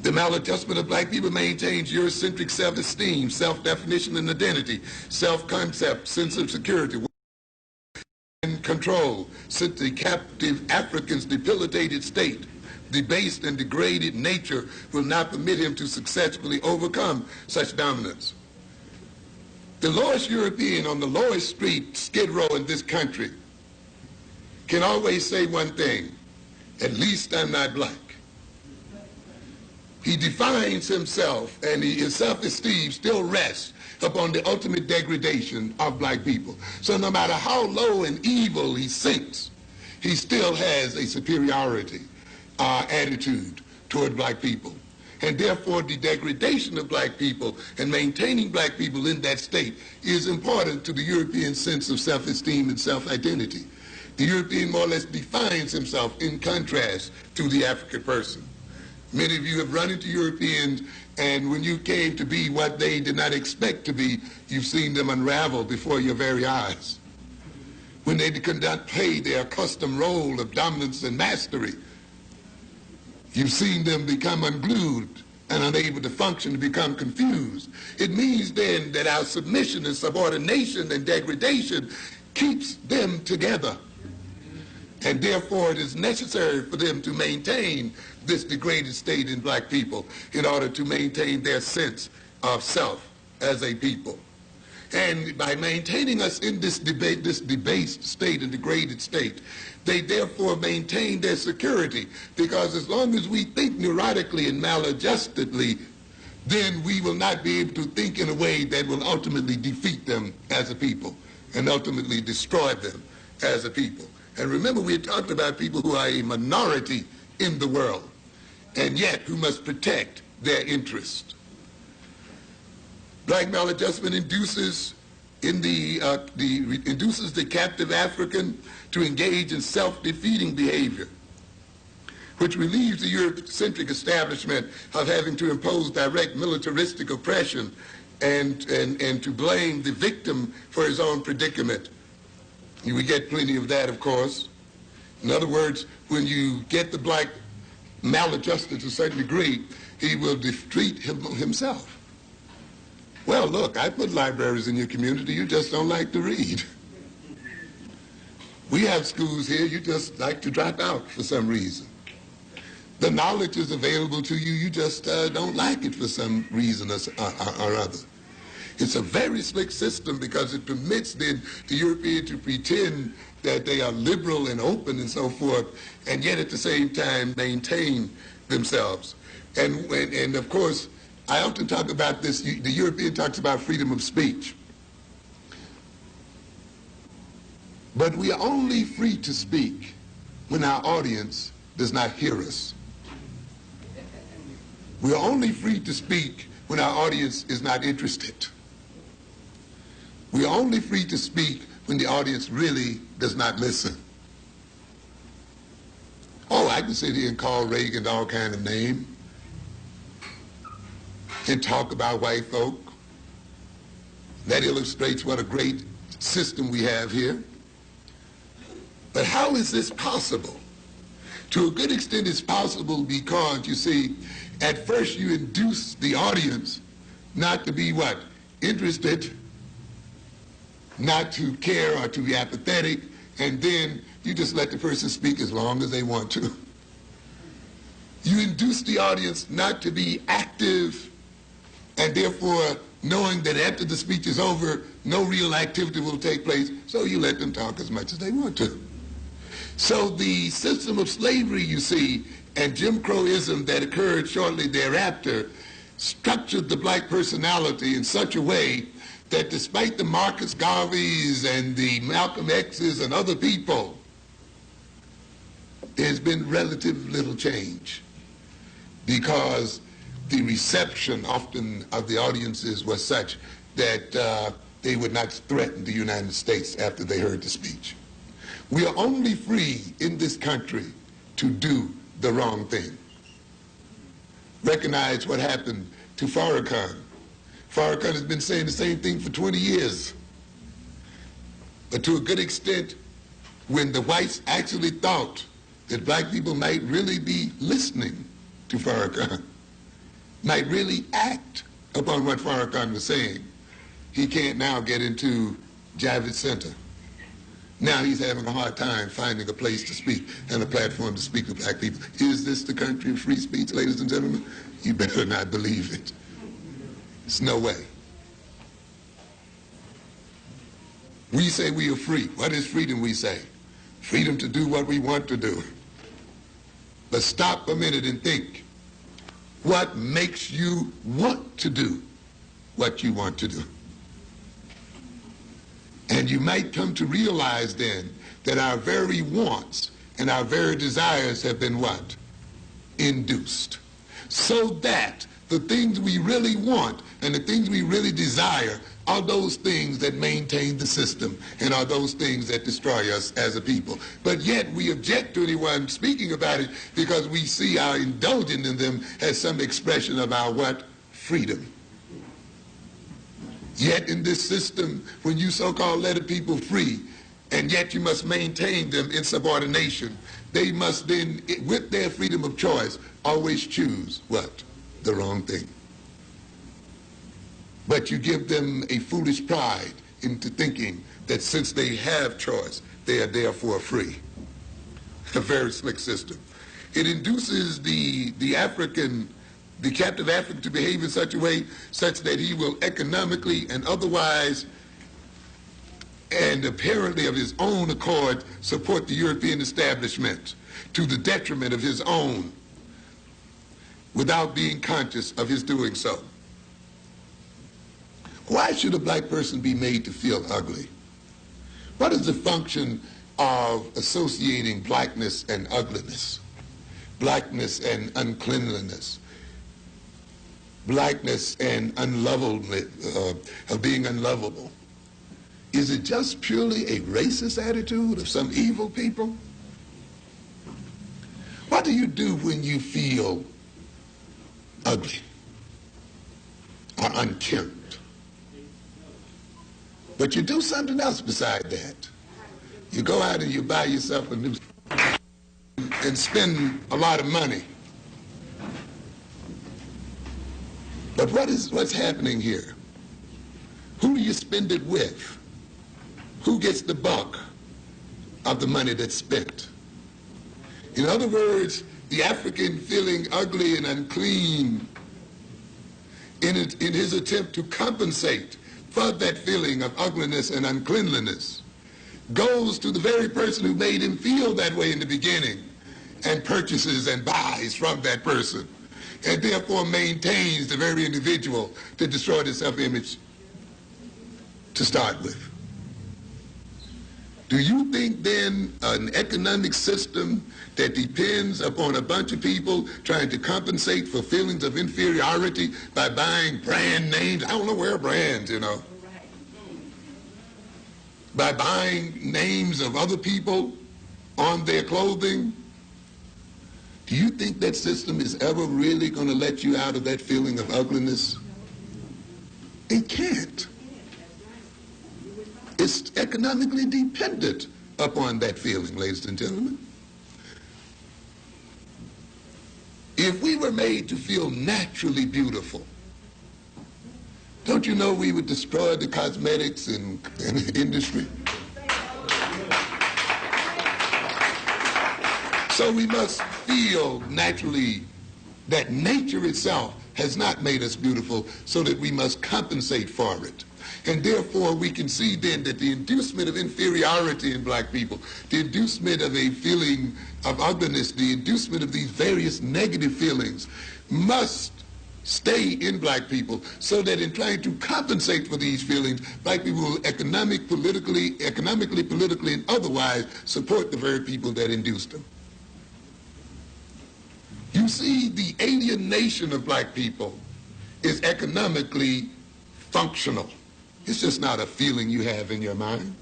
The maladjustment of black people maintains Eurocentric self-esteem, self-definition and identity, self-concept, sense of security. and control, since the captive African's debilitated state, debased and degraded nature will not permit him to successfully overcome such dominance. The lowest European on the lowest street, Skid Row in this country, can always say one thing: at least I'm not black. He defines himself, and his self-esteem still rests upon the ultimate degradation of black people. So no matter how low and evil he sinks, he still has a superiority attitude toward black people. And therefore the degradation of black people and maintaining black people in that state is important to the European sense of self-esteem and self-identity. The European more or less defines himself in contrast to the African person. Many of you have run into Europeans, and when you came to be what they did not expect to be, you've seen them unravel before your very eyes. When they could not play their accustomed role of dominance and mastery, you've seen them become unglued and unable to function, to become confused. It means then that our submission and subordination and degradation keeps them together. And therefore it is necessary for them to maintain this degraded state in black people in order to maintain their sense of self as a people. And by maintaining us in this debased state and degraded state, they therefore maintain their security, because as long as we think neurotically and maladjustedly, then we will not be able to think in a way that will ultimately defeat them as a people and ultimately destroy them as a people. And remember, we had talked about people who are a minority in the world, and yet who must protect their interest. Black maladjustment induces the captive African to engage in self-defeating behavior, which relieves the Eurocentric establishment of having to impose direct militaristic oppression and to blame the victim for his own predicament. We get plenty of that, of course. In other words, when you get the black maladjusted to a certain degree, he will defeat himself. Well, look, I put libraries in your community, you just don't like to read. We have schools here, you just like to drop out for some reason. The knowledge is available to you, you just don't like it for some reason or other. It's a very slick system because it permits then the European to pretend that they are liberal and open and so forth, and yet at the same time maintain themselves. And of course, I often talk about this, the European talks about freedom of speech. But we are only free to speak when our audience does not hear us. We are only free to speak when our audience is not interested. We are only free to speak when the audience really does not listen. Oh, I can sit here and call Reagan all kind of names and talk about white folk. That illustrates what a great system we have here. But how is this possible? To a good extent it's possible because, you see, at first you induce the audience not to be what? Interested, not to care or to be apathetic, and then you just let the person speak as long as they want to. You induce the audience not to be active, and therefore knowing that after the speech is over, no real activity will take place, so you let them talk as much as they want to. So the system of slavery, you see, and Jim Crowism that occurred shortly thereafter structured the black personality in such a way that despite the Marcus Garveys and the Malcolm X's and other people, there's been relative little change because the reception often of the audiences was such that they would not threaten the United States after they heard the speech. We are only free in this country to do the wrong thing. Recognize what happened to Farrakhan. Farrakhan has been saying the same thing for 20 years. But to a good extent, when the whites actually thought that black people might really be listening to Farrakhan, might really act upon what Farrakhan was saying, he can't now get into Javits Center Now he's having a hard time finding a place to speak and a platform to speak to black people. Is this the country of free speech, ladies and gentlemen? You better not believe it. There's no way. We say we are free. What is freedom, we say? Freedom to do what we want to do. But stop a minute and think. What makes you want to do what you want to do? And you might come to realize then that our very wants and our very desires have been what? Induced. So that the things we really want and the things we really desire are those things that maintain the system and are those things that destroy us as a people. But yet we object to anyone speaking about it because we see our indulging in them as some expression of our what? Freedom. Yet in this system, when you so-called let a people free, and yet you must maintain them in subordination, they must then, with their freedom of choice, always choose what? The wrong thing. But you give them a foolish pride into thinking that since they have choice, they are therefore free. A very slick system. It induces the captive African to behave in such a way such that he will economically and otherwise and apparently of his own accord support the European establishment to the detriment of his own without being conscious of his doing so. Why should a black person be made to feel ugly? What is the function of associating blackness and ugliness, blackness and uncleanliness, blackness and of being unlovable? Is it just purely a racist attitude of some evil people? What do you do when you feel ugly or unkempt? But you do something else beside that. You go out and you buy yourself a new and spend a lot of money. But what's happening here? Who do you spend it with? Who gets the buck of the money that's spent? In other words, the African feeling ugly and unclean in his attempt to compensate for that feeling of ugliness and uncleanliness goes to the very person who made him feel that way in the beginning and purchases and buys from that person and therefore maintains the very individual to destroy the self-image to start with. Do you think then an economic system that depends upon a bunch of people trying to compensate for feelings of inferiority by buying brand names? I don't know where brands, you know. By buying names of other people on their clothing? Do you think that system is ever really going to let you out of that feeling of ugliness? It can't. It's economically dependent upon that feeling, ladies and gentlemen. If we were made to feel naturally beautiful, don't you know we would destroy the cosmetics and industry? So we must feel naturally that nature itself has not made us beautiful, so that we must compensate for it. And therefore, we can see then that the inducement of inferiority in black people, the inducement of a feeling of ugliness, the inducement of these various negative feelings must stay in black people, so that in trying to compensate for these feelings, black people will economically, politically, and otherwise support the very people that induced them. You see, the alienation of black people is economically functional. It's just not a feeling you have in your mind.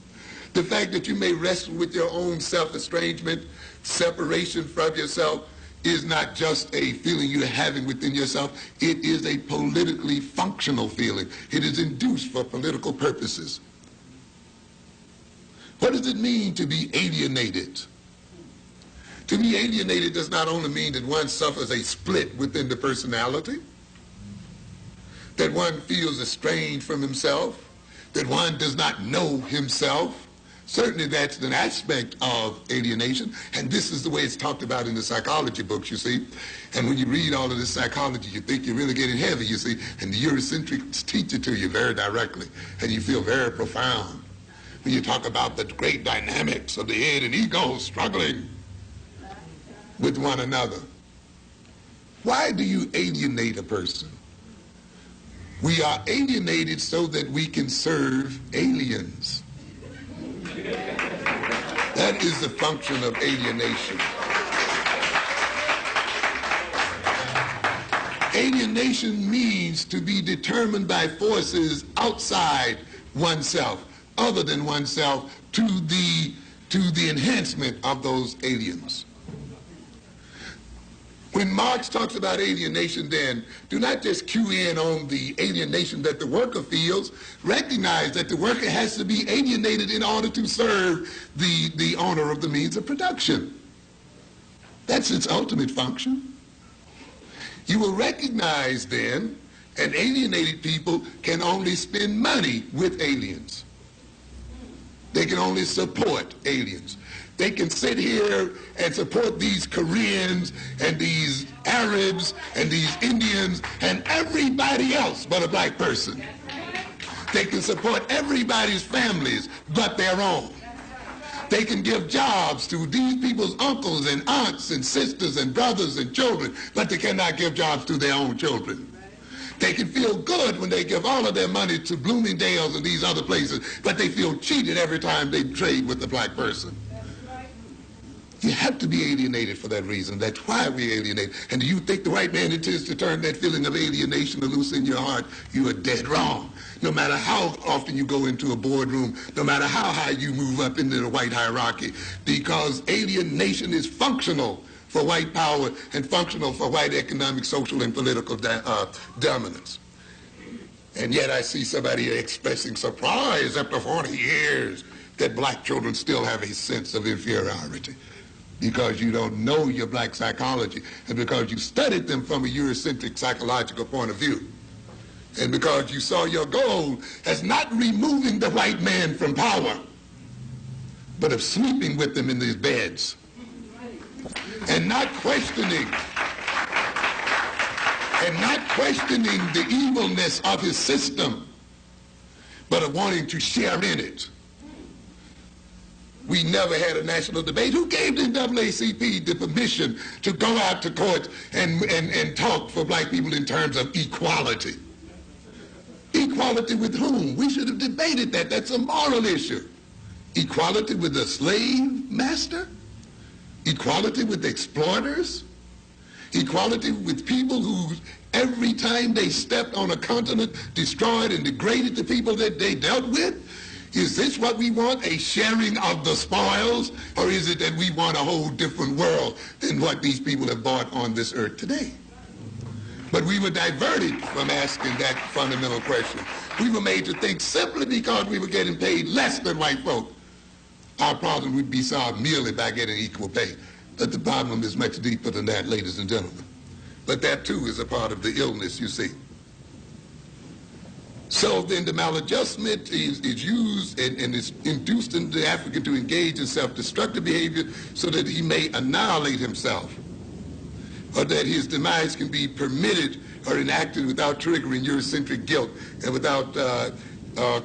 The fact that you may wrestle with your own self-estrangement, separation from yourself, is not just a feeling you're having within yourself. It is a politically functional feeling. It is induced for political purposes. What does it mean to be alienated? To be alienated does not only mean that one suffers a split within the personality, that one feels estranged from himself, that one does not know himself, Certainly that's an aspect of alienation, and this is the way it's talked about in the psychology books, you see. And when you read all of this psychology, you think you're really getting heavy, you see, and the Eurocentrics teach it to you very directly, and you feel very profound when you talk about the great dynamics of the head and ego struggling with one another. Why do you alienate a person? We are alienated so that we can serve aliens. That is the function of alienation. Alienation means to be determined by forces outside oneself, other than oneself, to the enhancement of those aliens. When Marx talks about alienation, then, do not just cue in on the alienation that the worker feels. Recognize that the worker has to be alienated in order to serve the owner of the means of production. That's its ultimate function. You will recognize, then, an alienated people can only spend money with aliens. They can only support aliens. They can sit here and support these Koreans and these Arabs and these Indians and everybody else but a black person. They can support everybody's families but their own. They can give jobs to these people's uncles and aunts and sisters and brothers and children, but they cannot give jobs to their own children. They can feel good when they give all of their money to Bloomingdale's and these other places, but they feel cheated every time they trade with the black person. You have to be alienated for that reason. That's why we alienate. And do you think the white man intends to turn that feeling of alienation loose in your heart? You are dead wrong. No matter how often you go into a boardroom, no matter how high you move up into the white hierarchy, because alienation is functional for white power and functional for white economic, social, and political dominance. And yet I see somebody here expressing surprise after 40 years that black children still have a sense of inferiority, because you don't know your black psychology, and because you studied them from a Eurocentric psychological point of view, and because you saw your goal as not removing the white man from power, but of sleeping with them in these beds, and not questioning the evilness of his system, but of wanting to share in it. We never had a national debate. Who gave the NAACP the permission to go out to court and talk for black people in terms of equality? Equality with whom? We should have debated that. That's a moral issue. Equality with the slave master? Equality with exploiters? Equality with people who, every time they stepped on a continent, destroyed and degraded the people that they dealt with? Is this what we want, a sharing of the spoils? Or is it that we want a whole different world than what these people have bought on this earth today? But we were diverted from asking that fundamental question. We were made to think simply because we were getting paid less than white folk, our problem would be solved merely by getting equal pay. But the problem is much deeper than that, ladies and gentlemen. But that too is a part of the illness, you see. So then the maladjustment is used and is induced in the African to engage in self-destructive behavior so that he may annihilate himself, or that his demise can be permitted or enacted without triggering Eurocentric guilt and without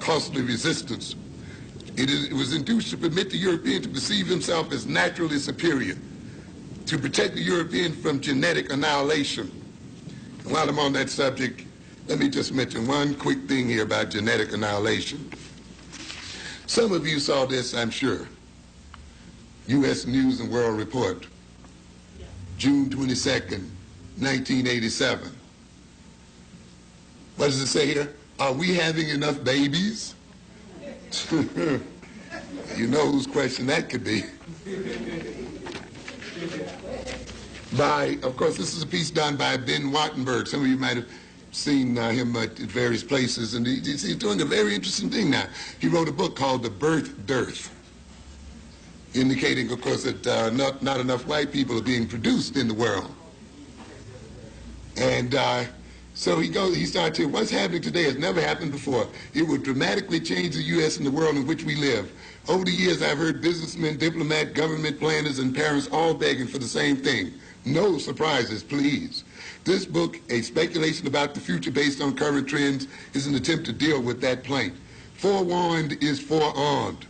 costly resistance. It was induced to permit the European to perceive himself as naturally superior, to protect the European from genetic annihilation. And while I'm on that subject, let me just mention one quick thing here about genetic annihilation. Some of you saw this, I'm sure. U.S. News and World Report, June 22nd, 1987. What does it say here? Are we having enough babies? You know whose question that could be. Of course, this is a piece done by Ben Wattenberg. Some of you might have seen him at various places, and he's doing a very interesting thing now. He wrote a book called The Birth Dearth, indicating, of course, that not enough white people are being produced in the world. And so he started to, what's happening today has never happened before. It will dramatically change the U.S. and the world in which we live. Over the years, I've heard businessmen, diplomats, government planners, and parents all begging for the same thing. No surprises, please. This book, A Speculation About the Future Based on Current Trends, is an attempt to deal with that plaint. Forewarned is forearmed.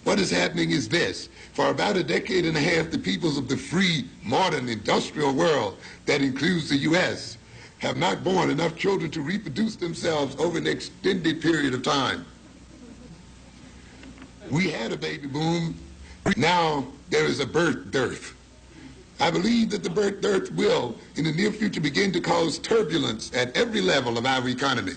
What is happening is this. For about a decade and a half, the peoples of the free, modern, industrial world, that includes the U.S., have not born enough children to reproduce themselves over an extended period of time. We had a baby boom. Now there is a birth dearth. I believe that the birth dearth will, in the near future, begin to cause turbulence at every level of our economy.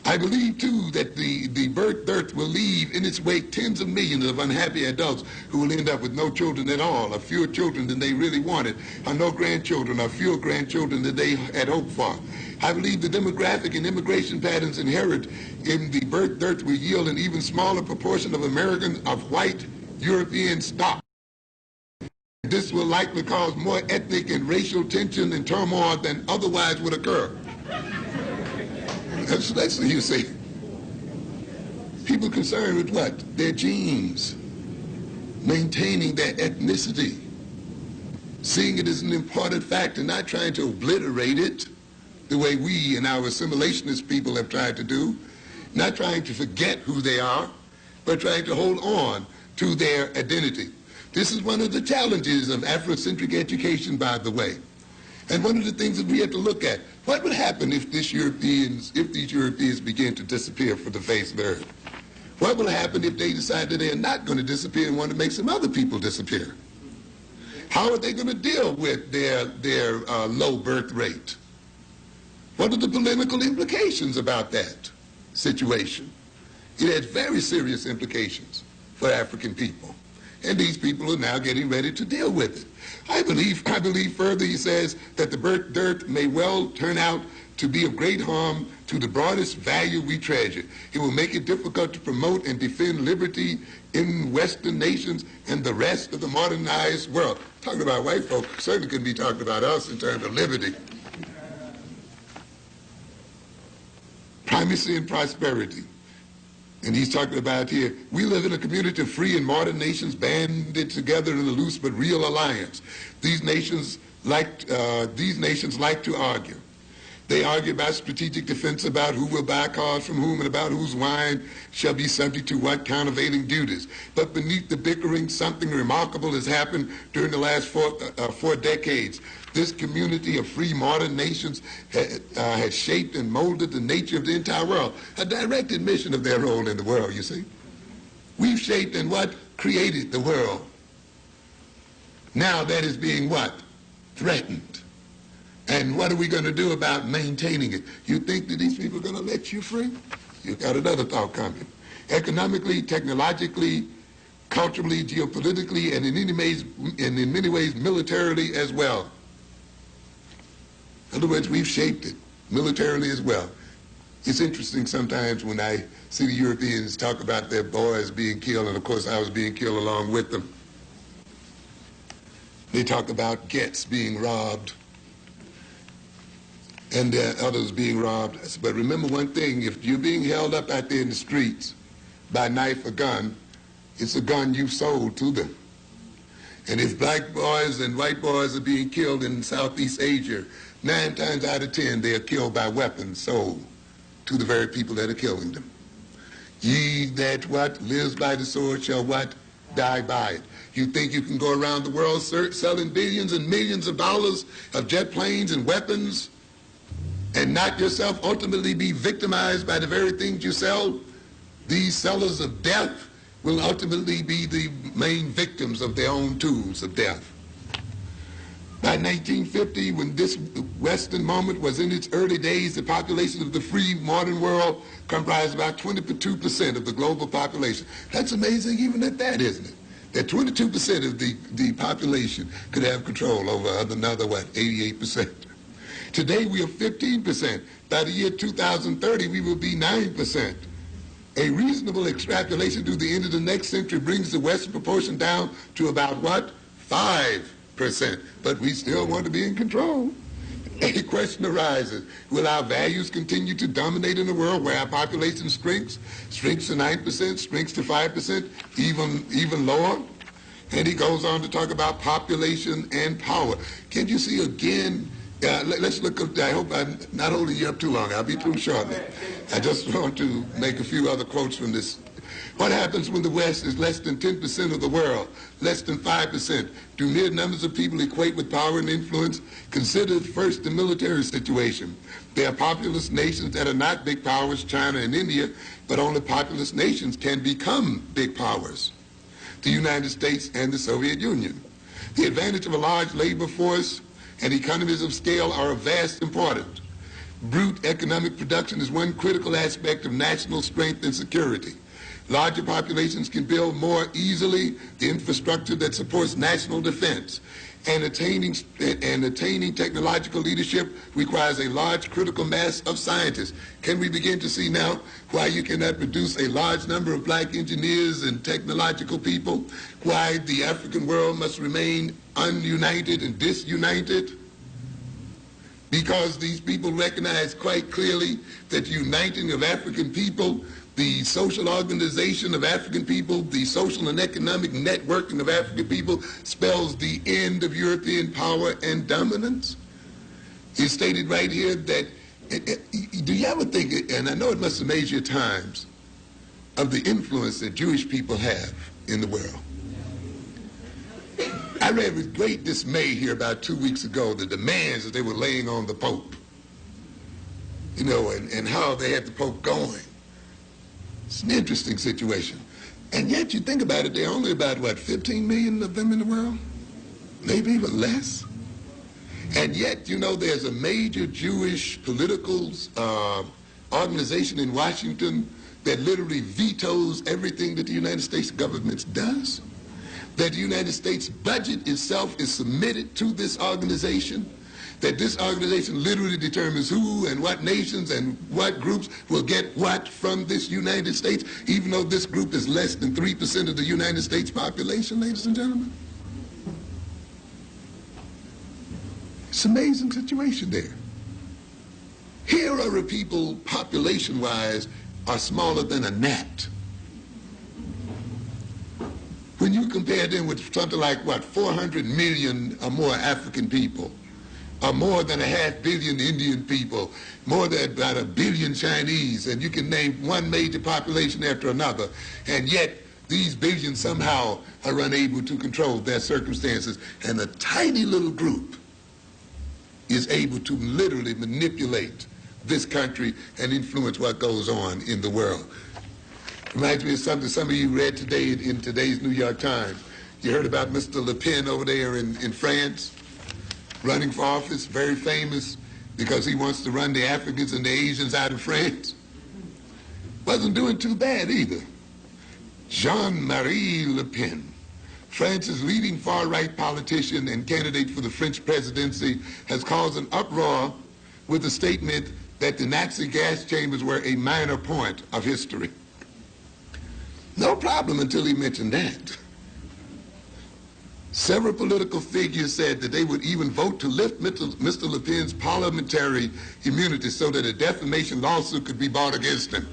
I believe, too, that the birth dearth will leave in its wake tens of millions of unhappy adults who will end up with no children at all, or fewer children than they really wanted, or no grandchildren, or fewer grandchildren than they had hoped for. I believe the demographic and immigration patterns inherent in the birth dearth will yield an even smaller proportion of Americans of white European stock. This will likely cause more ethnic and racial tension and turmoil than otherwise would occur. That's what you see. People concerned with what? Their genes, maintaining their ethnicity, seeing it as an important fact and not trying to obliterate it the way we and our assimilationist people have tried to do, not trying to forget who they are, but trying to hold on to their identity. This is one of the challenges of Afrocentric education, by the way. And one of the things that we have to look at, what would happen if these Europeans begin to disappear from the face of the earth? What will happen if they decide that they are not going to disappear and want to make some other people disappear? How are they going to deal with their low birth rate? What are the political implications about that situation? It has very serious implications for African people. And these people are now getting ready to deal with it. I believe further, he says, that the birth dearth may well turn out to be of great harm to the broadest value we treasure. It will make it difficult to promote and defend liberty in Western nations and the rest of the modernized world. Talking about white folk, certainly couldn't be talking about us in terms of liberty. Primacy and prosperity. And he's talking about here, we live in a community of free and modern nations banded together in a loose but real alliance. These nations like to argue. They argue about strategic defense, about who will buy cars from whom, and about whose wine shall be subject to what countervailing duties. But beneath the bickering, something remarkable has happened during the last four decades. This community of free modern nations has shaped and molded the nature of the entire world, a direct admission of their role in the world, you see. We've shaped and what? Created the world. Now that is being what? Threatened. And what are we going to do about maintaining it? You think that these people are going to let you free? You've got another thought coming. Economically, technologically, culturally, geopolitically, and in many ways militarily as well. In other words, we've shaped it militarily as well. It's interesting sometimes when I see the Europeans talk about their boys being killed, and of course I was being killed along with them. They talk about gets being robbed and others being robbed. But remember one thing, if you're being held up out there in the streets by knife or gun, it's a gun you sold to them. And if black boys and white boys are being killed in Southeast Asia, 9 times out of 10 they are killed by weapons sold to the very people that are killing them. Ye that what lives by the sword shall what? Die by it. You think you can go around the world selling billions and millions of dollars of jet planes and weapons and not yourself ultimately be victimized by the very things you sell? These sellers of death will ultimately be the main victims of their own tools of death. By 1950, when this Western moment was in its early days, the population of the free modern world comprised about 22% of the global population. That's amazing even at that, isn't it? That 22% of the population could have control over another, 88%. Today we are 15%. By the year 2030, we will be 9%. A reasonable extrapolation to the end of the next century brings the Western proportion down to about what? 5%. But we still want to be in control. A question arises, will our values continue to dominate in a world where our population shrinks to 9%, shrinks to 5%, even lower? And he goes on to talk about population and power. Can you see again, let's look up, I hope I'm not holding you up too long, I'll be through shortly. I just want to make a few other quotes from this. What happens when the West is less than 10% of the world, less than 5%? Do mere numbers of people equate with power and influence? Consider first the military situation. There are populous nations that are not big powers, China and India, but only populous nations can become big powers. The United States and the Soviet Union. The advantage of a large labor force and economies of scale are of vast importance. Brute economic production is one critical aspect of national strength and security. Larger populations can build more easily the infrastructure that supports national defense. And attaining technological leadership requires a large critical mass of scientists. Can we begin to see now why you cannot produce a large number of black engineers and technological people? Why the African world must remain ununited and disunited? Because these people recognize quite clearly that the uniting of African people, the social organization of African people, the social and economic networking of African people spells the end of European power and dominance. It's stated right here that, do you ever think, and I know it must amaze you at times, of the influence that Jewish people have in the world. I read with great dismay here about 2 weeks ago the demands that they were laying on the Pope, you know, and how they had the Pope going. It's an interesting situation. And yet, you think about it, there are only about, 15 million of them in the world? Maybe even less. And yet, you know, there's a major Jewish political organization in Washington that literally vetoes everything that the United States government does. That the United States budget itself is submitted to this organization. That this organization literally determines who and what nations and what groups will get what from this United States, even though this group is less than 3% of the United States population, ladies and gentlemen. It's an amazing situation there. Here are a people, population-wise, are smaller than a gnat. When you compare them with something like, 400 million or more African people, or more than 500 million Indian people, more than about 1 billion Chinese, and you can name one major population after another, and yet these billions somehow are unable to control their circumstances, and a tiny little group is able to literally manipulate this country and influence what goes on in the world. Reminds me of something some of you read today in today's New York Times. You heard about Mr. Le Pen over there in France? Running for office, very famous because he wants to run the Africans and the Asians out of France. Wasn't doing too bad either. Jean-Marie Le Pen, France's leading far-right politician and candidate for the French presidency, has caused an uproar with a statement that the Nazi gas chambers were a minor point of history. No problem until he mentioned that. Several political figures said that they would even vote to lift Mr. Le Pen's parliamentary immunity so that a defamation lawsuit could be brought against him.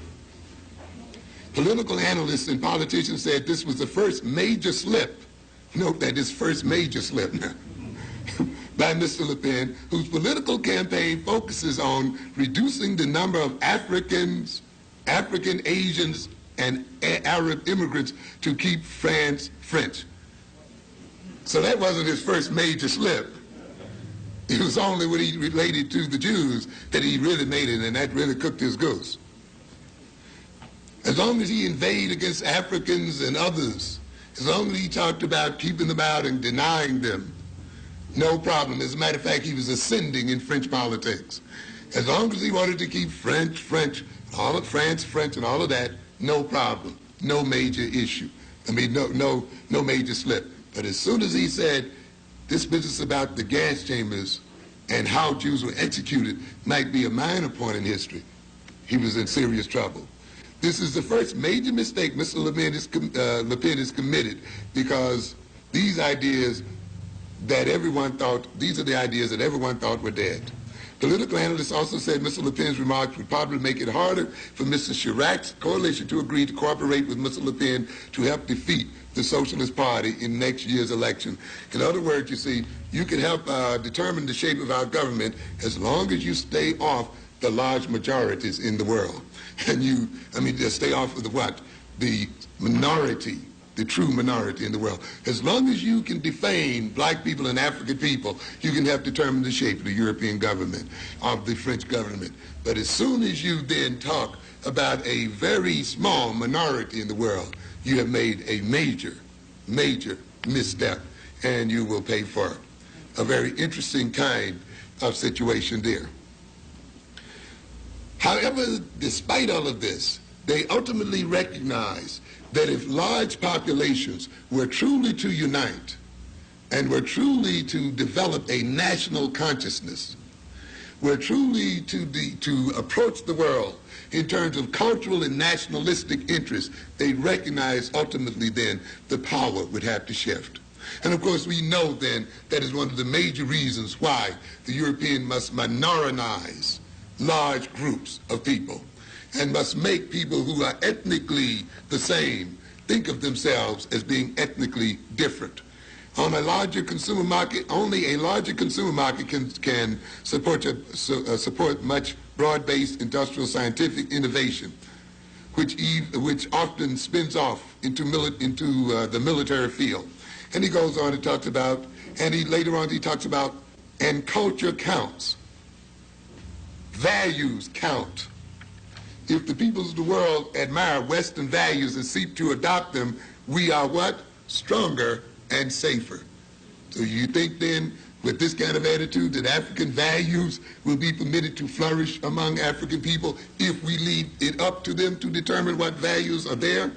Political analysts and politicians said this was the first major slip, note that is first major slip now, by Mr. Le Pen, whose political campaign focuses on reducing the number of Africans, African Asians, and Arab immigrants to keep France French. So that wasn't his first major slip. It was only when he related to the Jews that he really made it, and that really cooked his goose. As long as he inveighed against Africans and others, as long as he talked about keeping them out and denying them, no problem. As a matter of fact, he was ascending in French politics. As long as he wanted to keep French, all of France, French, and all of that, no problem, no major issue. I mean, no major slip. But as soon as he said this business about the gas chambers and how Jews were executed might be a minor point in history, he was in serious trouble. This is the first major mistake Mr. Le Pen is committed, because these ideas that everyone thought, these are the ideas that everyone thought were dead. Political analysts also said Mr. Le Pen's remarks would probably make it harder for Mr. Chirac's coalition to agree to cooperate with Mr. Le Pen to help defeat the Socialist Party in next year's election. In other words, you see, you can help determine the shape of our government as long as you stay off the large majorities in the world. And just stay off of the what? The minority, the true minority in the world. As long as you can defame black people and African people, you can help determine the shape of the European government, of the French government. But as soon as you then talk about a very small minority in the world, you have made a major, major misstep, and you will pay for it. A very interesting kind of situation there. However, despite all of this, they ultimately recognize that if large populations were truly to unite and were truly to develop a national consciousness, were truly to approach the world in terms of cultural and nationalistic interests, they recognize ultimately then the power would have to shift. And of course we know then that is one of the major reasons why the European must minorize large groups of people and must make people who are ethnically the same think of themselves as being ethnically different. On a larger consumer market, only a larger consumer market can support much broad-based industrial scientific innovation, which often spins off into the military field. And he goes on and talks about, later on he talks about, and culture counts. Values count. If the peoples of the world admire Western values and seek to adopt them, we are what? Stronger and safer. So you think then, with this kind of attitude, that African values will be permitted to flourish among African people if we leave it up to them to determine what values are there?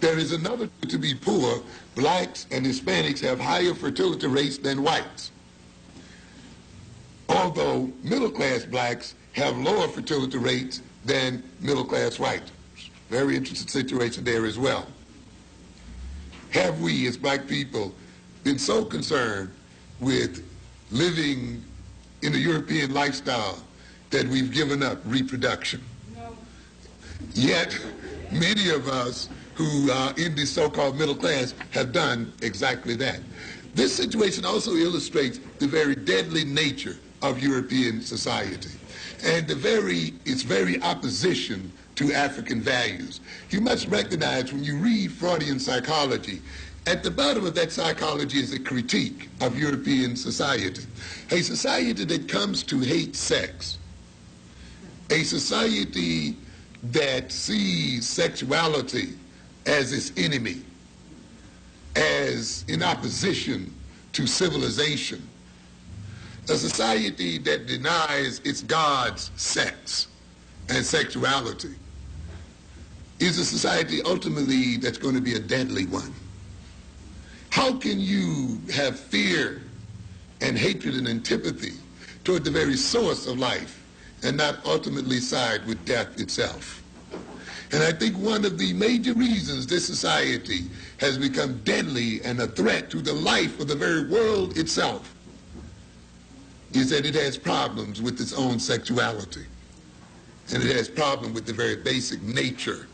There is another to be poor. Blacks and Hispanics have higher fertility rates than whites, although middle-class blacks have lower fertility rates than middle-class whites. Very interesting situation there as well. Have we, as black people, been so concerned with living in the European lifestyle that we've given up reproduction? No. Yet, many of us who are in the so-called middle class have done exactly that. This situation also illustrates the very deadly nature of European society and its very opposition to African values. You must recognize when you read Freudian psychology, at the bottom of that psychology is a critique of European society. A society that comes to hate sex. A society that sees sexuality as its enemy, as in opposition to civilization. A society that denies its gods sex and sexuality is a society ultimately that's going to be a deadly one. How can you have fear and hatred and antipathy toward the very source of life and not ultimately side with death itself? And I think one of the major reasons this society has become deadly and a threat to the life of the very world itself is that it has problems with its own sexuality. And it has problems with the very basic nature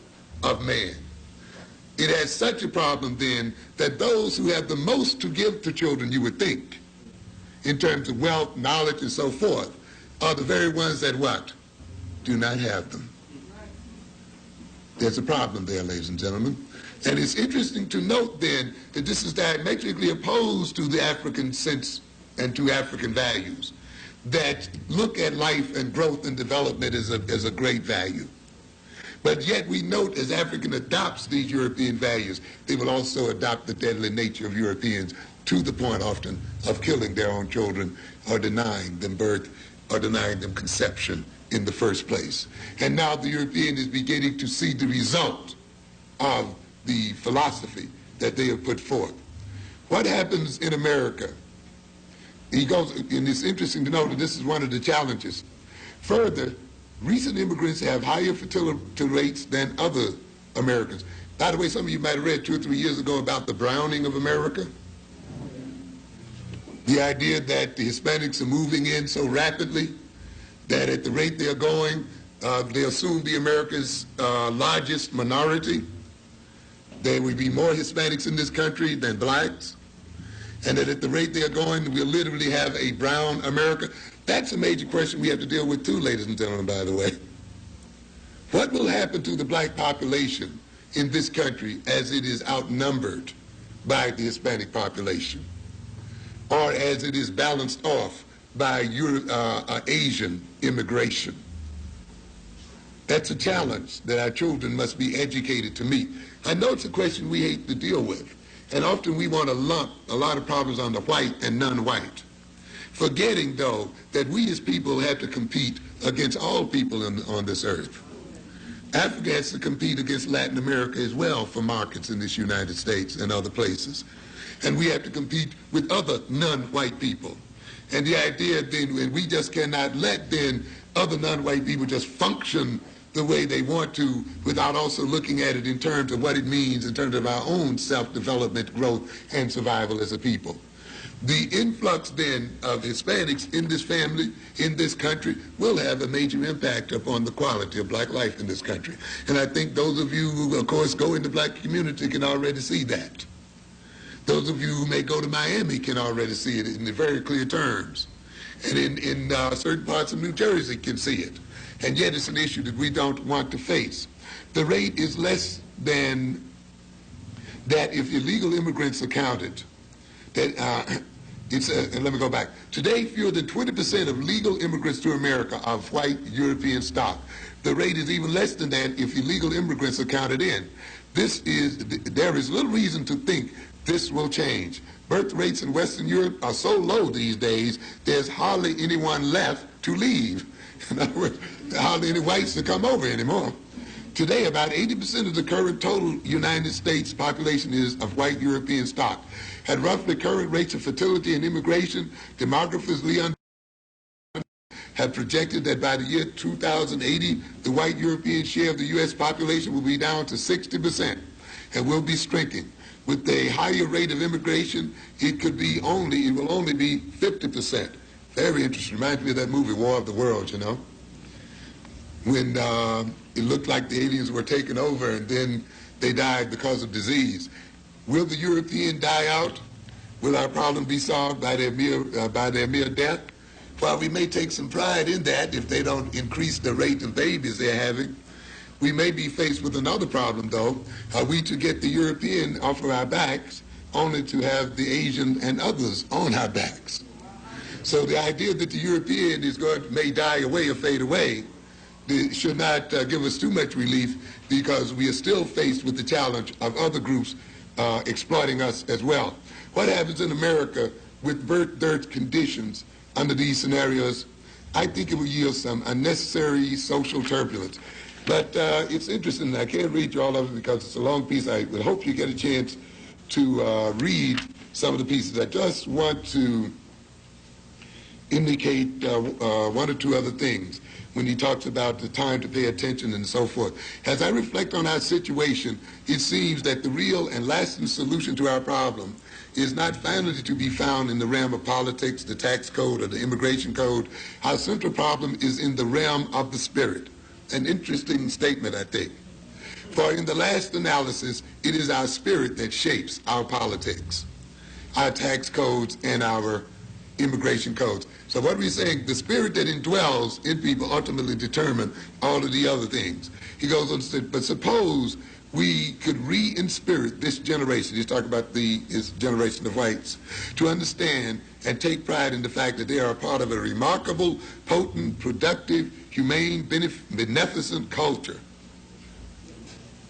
of man. It has such a problem then that those who have the most to give to children, you would think, in terms of wealth, knowledge, and so forth, are the very ones that what? Do not have them. There's a problem there, ladies and gentlemen. And it's interesting to note then that this is diametrically opposed to the African sense and to African values that look at life and growth and development as a great value. But yet we note as African adopts these European values, they will also adopt the deadly nature of Europeans to the point often of killing their own children or denying them birth or denying them conception in the first place. And now the European is beginning to see the result of the philosophy that they have put forth. What happens in America? He goes, and it's interesting to note that this is one of the challenges. Further, recent immigrants have higher fertility rates than other Americans. By the way, some of you might have read 2 or 3 years ago about the browning of America. The idea that the Hispanics are moving in so rapidly that at the rate they're going, they'll soon be America's largest minority. There will be more Hispanics in this country than blacks. And that at the rate they're going, we'll literally have a brown America. That's a major question we have to deal with too, ladies and gentlemen, by the way. What will happen to the black population in this country as it is outnumbered by the Hispanic population, or as it is balanced off by Asian immigration? That's a challenge that our children must be educated to meet. I know it's a question we hate to deal with, and often we want to lump a lot of problems on the white and non-white, forgetting, though, that we as people have to compete against all people on this earth. Africa has to compete against Latin America as well for markets in this United States and other places. And we have to compete with other non-white people. And the idea then, and we just cannot let then other non-white people just function the way they want to without also looking at it in terms of what it means in terms of our own self-development, growth, and survival as a people. The influx then of Hispanics in this family, in this country, will have a major impact upon the quality of black life in this country. And I think those of you who, of course, go in the black community can already see that. Those of you who may go to Miami can already see it in very clear terms. And in certain parts of New Jersey can see it. And yet it's an issue that we don't want to face. The rate is less than that if illegal immigrants are counted. That let me go back. Today, fewer than 20% of legal immigrants to America are of white European stock. The rate is even less than that if illegal immigrants are counted in. There is little reason to think this will change. Birth rates in Western Europe are so low these days, there's hardly anyone left to leave. In other words, hardly any whites to come over anymore. Today, about 80% of the current total United States population is of white European stock. At roughly current rates of fertility and immigration, demographers Leon have projected that by the year 2080, the white European share of the U.S. population will be down to 60% and will be shrinking. With a higher rate of immigration, it will only be 50%. Very interesting. Reminds me of that movie, War of the Worlds, you know, when it looked like the aliens were taking over and then they died because of disease. Will the European die out? Will our problem be solved by their mere death? While we may take some pride in that if they don't increase the rate of babies they're having, we may be faced with another problem, though. Are we to get the European off of our backs only to have the Asian and others on our backs? So the idea that the European may die away or fade away should not give us too much relief, because we are still faced with the challenge of other groups exploiting us as well. What happens in America with birth dearth conditions under these scenarios? I think it will yield some unnecessary social turbulence. But it's interesting. I can't read you all of it because it's a long piece. I would hope you get a chance to read some of the pieces. I just want to indicate one or two other things when he talks about the time to pay attention and so forth. As I reflect on our situation, it seems that the real and lasting solution to our problem is not finally to be found in the realm of politics, the tax code, or the immigration code. Our central problem is in the realm of the spirit. An interesting statement, I think. For in the last analysis, it is our spirit that shapes our politics, our tax codes, and our immigration codes. So what we're saying, the spirit that indwells in people ultimately determine all of the other things. He goes on to say, but suppose we could re-inspirit this generation, he's talking about his generation of whites, to understand and take pride in the fact that they are a part of a remarkable, potent, productive, humane, beneficent culture.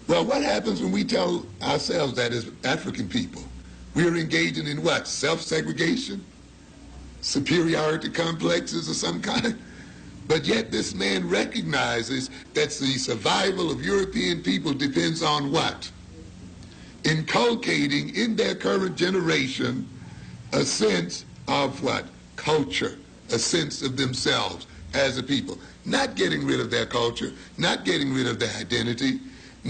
Well, what happens when we tell ourselves that as African people? We are engaging in what? Self-segregation? Superiority complexes of some kind? But yet this man recognizes that the survival of European people depends on what? Inculcating in their current generation a sense of what? Culture, a sense of themselves as a people. Not getting rid of their culture, not getting rid of their identity,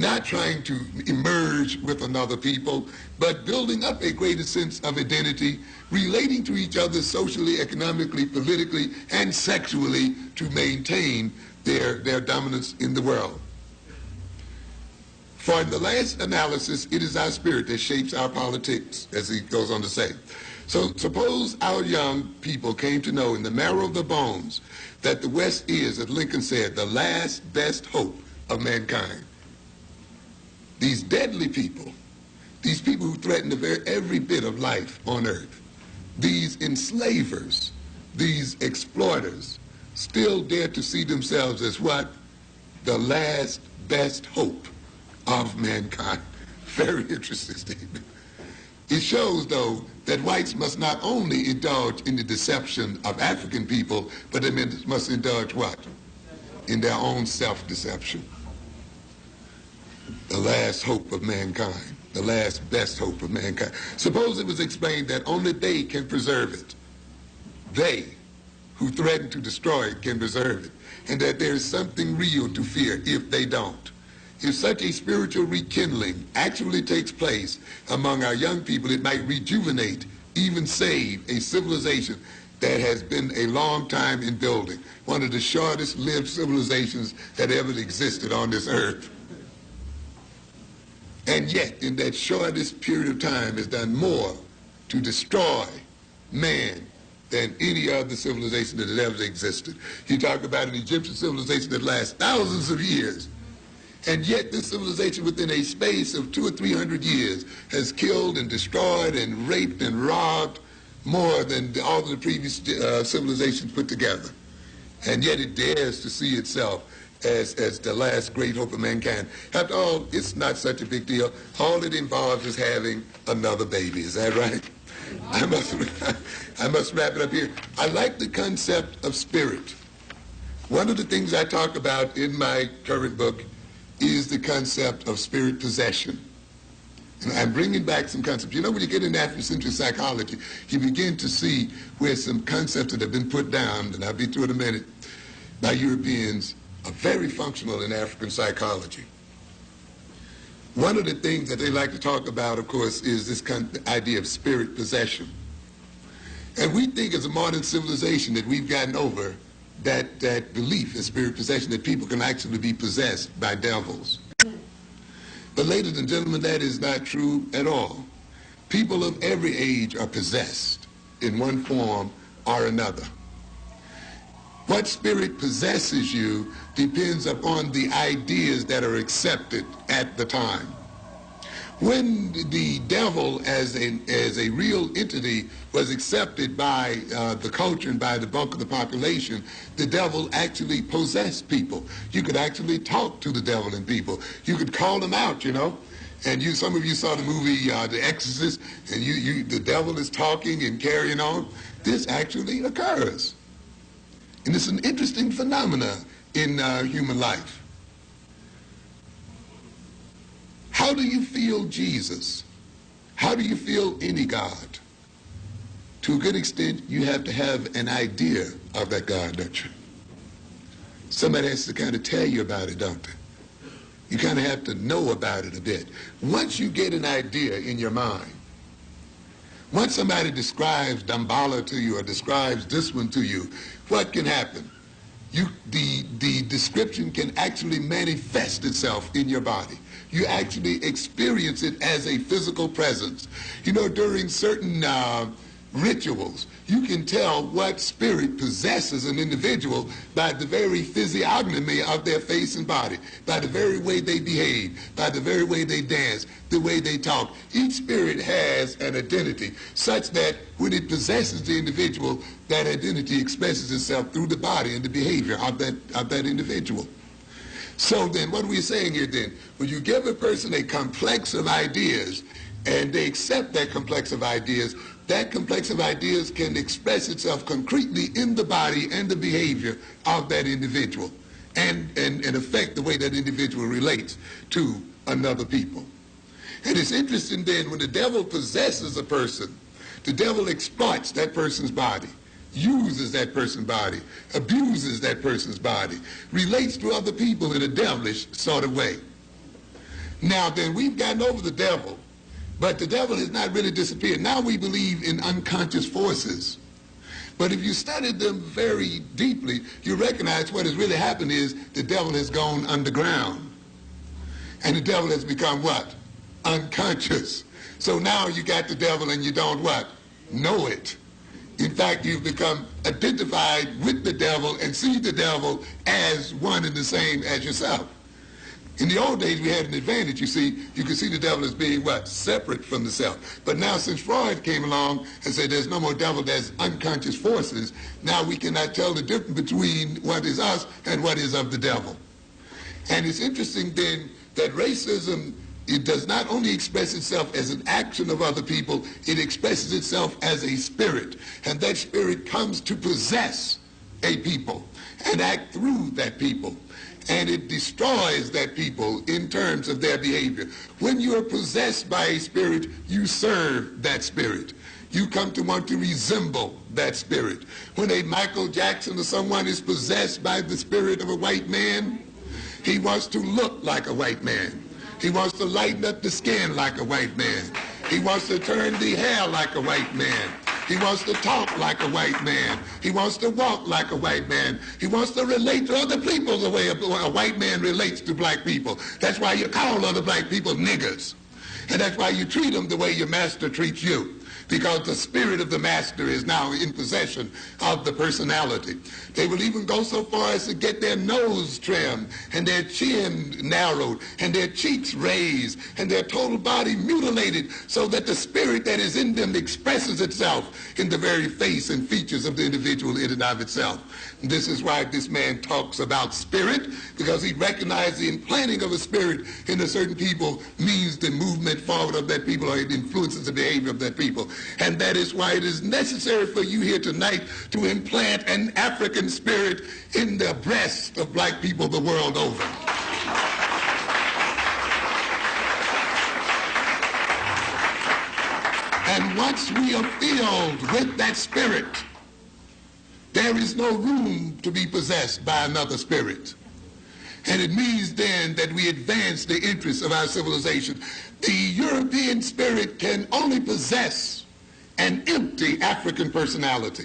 not trying to emerge with another people, but building up a greater sense of identity, relating to each other socially, economically, politically, and sexually to maintain their dominance in the world. For in the last analysis, it is our spirit that shapes our politics, as he goes on to say. So suppose our young people came to know in the marrow of their bones that the West is, as Lincoln said, the last best hope of mankind. These deadly people, these people who threaten every bit of life on earth, these enslavers, these exploiters, still dare to see themselves as what? The last best hope of mankind. Very interesting statement. It shows, though, that whites must not only indulge in the deception of African people, but they must indulge what? In their own self-deception. The last hope of mankind, the last best hope of mankind. Suppose it was explained that only they can preserve it. They, who threaten to destroy it, can preserve it, and that there is something real to fear if they don't. If such a spiritual rekindling actually takes place among our young people, it might rejuvenate, even save, a civilization that has been a long time in building, one of the shortest lived civilizations that ever existed on this earth. And yet, in that shortest period of time, has done more to destroy man than any other civilization that had ever existed. You talk about an Egyptian civilization that lasts thousands of years. And yet this civilization within a space of 200 or 300 years has killed and destroyed and raped and robbed more than all of the previous civilizations put together. And yet it dares to see itself as the last great hope of mankind. After all, it's not such a big deal. All it involves is having another baby. Is that right? I must wrap it up here. I like the concept of spirit. One of the things I talk about in my current book is the concept of spirit possession. And I'm bringing back some concepts. You know, when you get into Afrocentric psychology, you begin to see where some concepts that have been put down, and I'll be through in a minute, by Europeans, are very functional in African psychology. One of the things that they like to talk about, of course, is this idea of spirit possession. And we think as a modern civilization that we've gotten over that belief in spirit possession, that people can actually be possessed by devils. But ladies and gentlemen, that is not true at all. People of every age are possessed in one form or another. What spirit possesses you depends upon the ideas that are accepted at the time. When the devil as a real entity was accepted by the culture and by the bulk of the population, the devil actually possessed people. You could actually talk to the devil and people. You could call them out, you know. And some of you saw the movie The Exorcist, and the devil is talking and carrying on. This actually occurs. And it's an interesting phenomenon in human life. How do you feel Jesus? How do you feel any God? To a good extent, you have to have an idea of that God, don't you? Somebody has to kind of tell you about it, don't they? You kind of have to know about it a bit. Once you get an idea in your mind, once somebody describes Damballa to you or describes this one to you, what can happen? The description can actually manifest itself in your body. You actually experience it as a physical presence. You know, during certain rituals, you can tell what spirit possesses an individual by the very physiognomy of their face and body, by the very way they behave, by the very way they dance, the way they talk. Each spirit has an identity such that when it possesses the individual, that identity expresses itself through the body and the behavior of that individual. So then, what are we saying here then? When you give a person a complex of ideas and they accept that complex of ideas can express itself concretely in the body and the behavior of that individual and affect the way that individual relates to another people. And it's interesting then, when the devil possesses a person, the devil exploits that person's body, uses that person's body, abuses that person's body, relates to other people in a devilish sort of way. Now then, we've gotten over the devil, but the devil has not really disappeared. Now we believe in unconscious forces. But if you study them very deeply, you recognize what has really happened is the devil has gone underground. And the devil has become what? Unconscious. So now you got the devil and you don't what? Know it. In fact, you've become identified with the devil and see the devil as one and the same as yourself. In the old days, we had an advantage. You see, you could see the devil as being what? Separate from the self. But now since Freud came along and said there's no more devil, there's unconscious forces, now we cannot tell the difference between what is us and what is of the devil. And it's interesting then that racism, it does not only express itself as an action of other people, it expresses itself as a spirit. And that spirit comes to possess a people and act through that people. And it destroys that people in terms of their behavior. When you are possessed by a spirit, you serve that spirit. You come to want to resemble that spirit. When a Michael Jackson or someone is possessed by the spirit of a white man, he wants to look like a white man. He wants to lighten up the skin like a white man. He wants to turn the hair like a white man. He wants to talk like a white man. He wants to walk like a white man. He wants to relate to other people the way a white man relates to black people. That's why you call other black people niggers. And that's why you treat them the way your master treats you. Because the spirit of the master is now in possession of the personality. They will even go so far as to get their nose trimmed and their chin narrowed and their cheeks raised and their total body mutilated so that the spirit that is in them expresses itself in the very face and features of the individual in and of itself. And this is why this man talks about spirit, because he recognized the implanting of a spirit in a certain people means the movement forward of that people, or it influences the behavior of that people. And that is why it is necessary for you here tonight to implant an African spirit in the breast of black people the world over. And once we are filled with that spirit, there is no room to be possessed by another spirit. And it means then that we advance the interests of our civilization. The European spirit can only possess an empty African personality.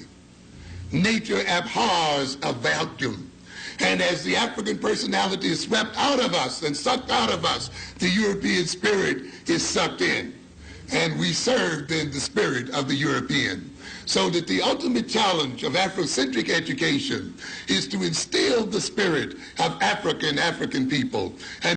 Nature abhors a vacuum. And as the African personality is swept out of us and sucked out of us, the European spirit is sucked in. And we serve then the spirit of the European. So that the ultimate challenge of Afrocentric education is to instill the spirit of African people. And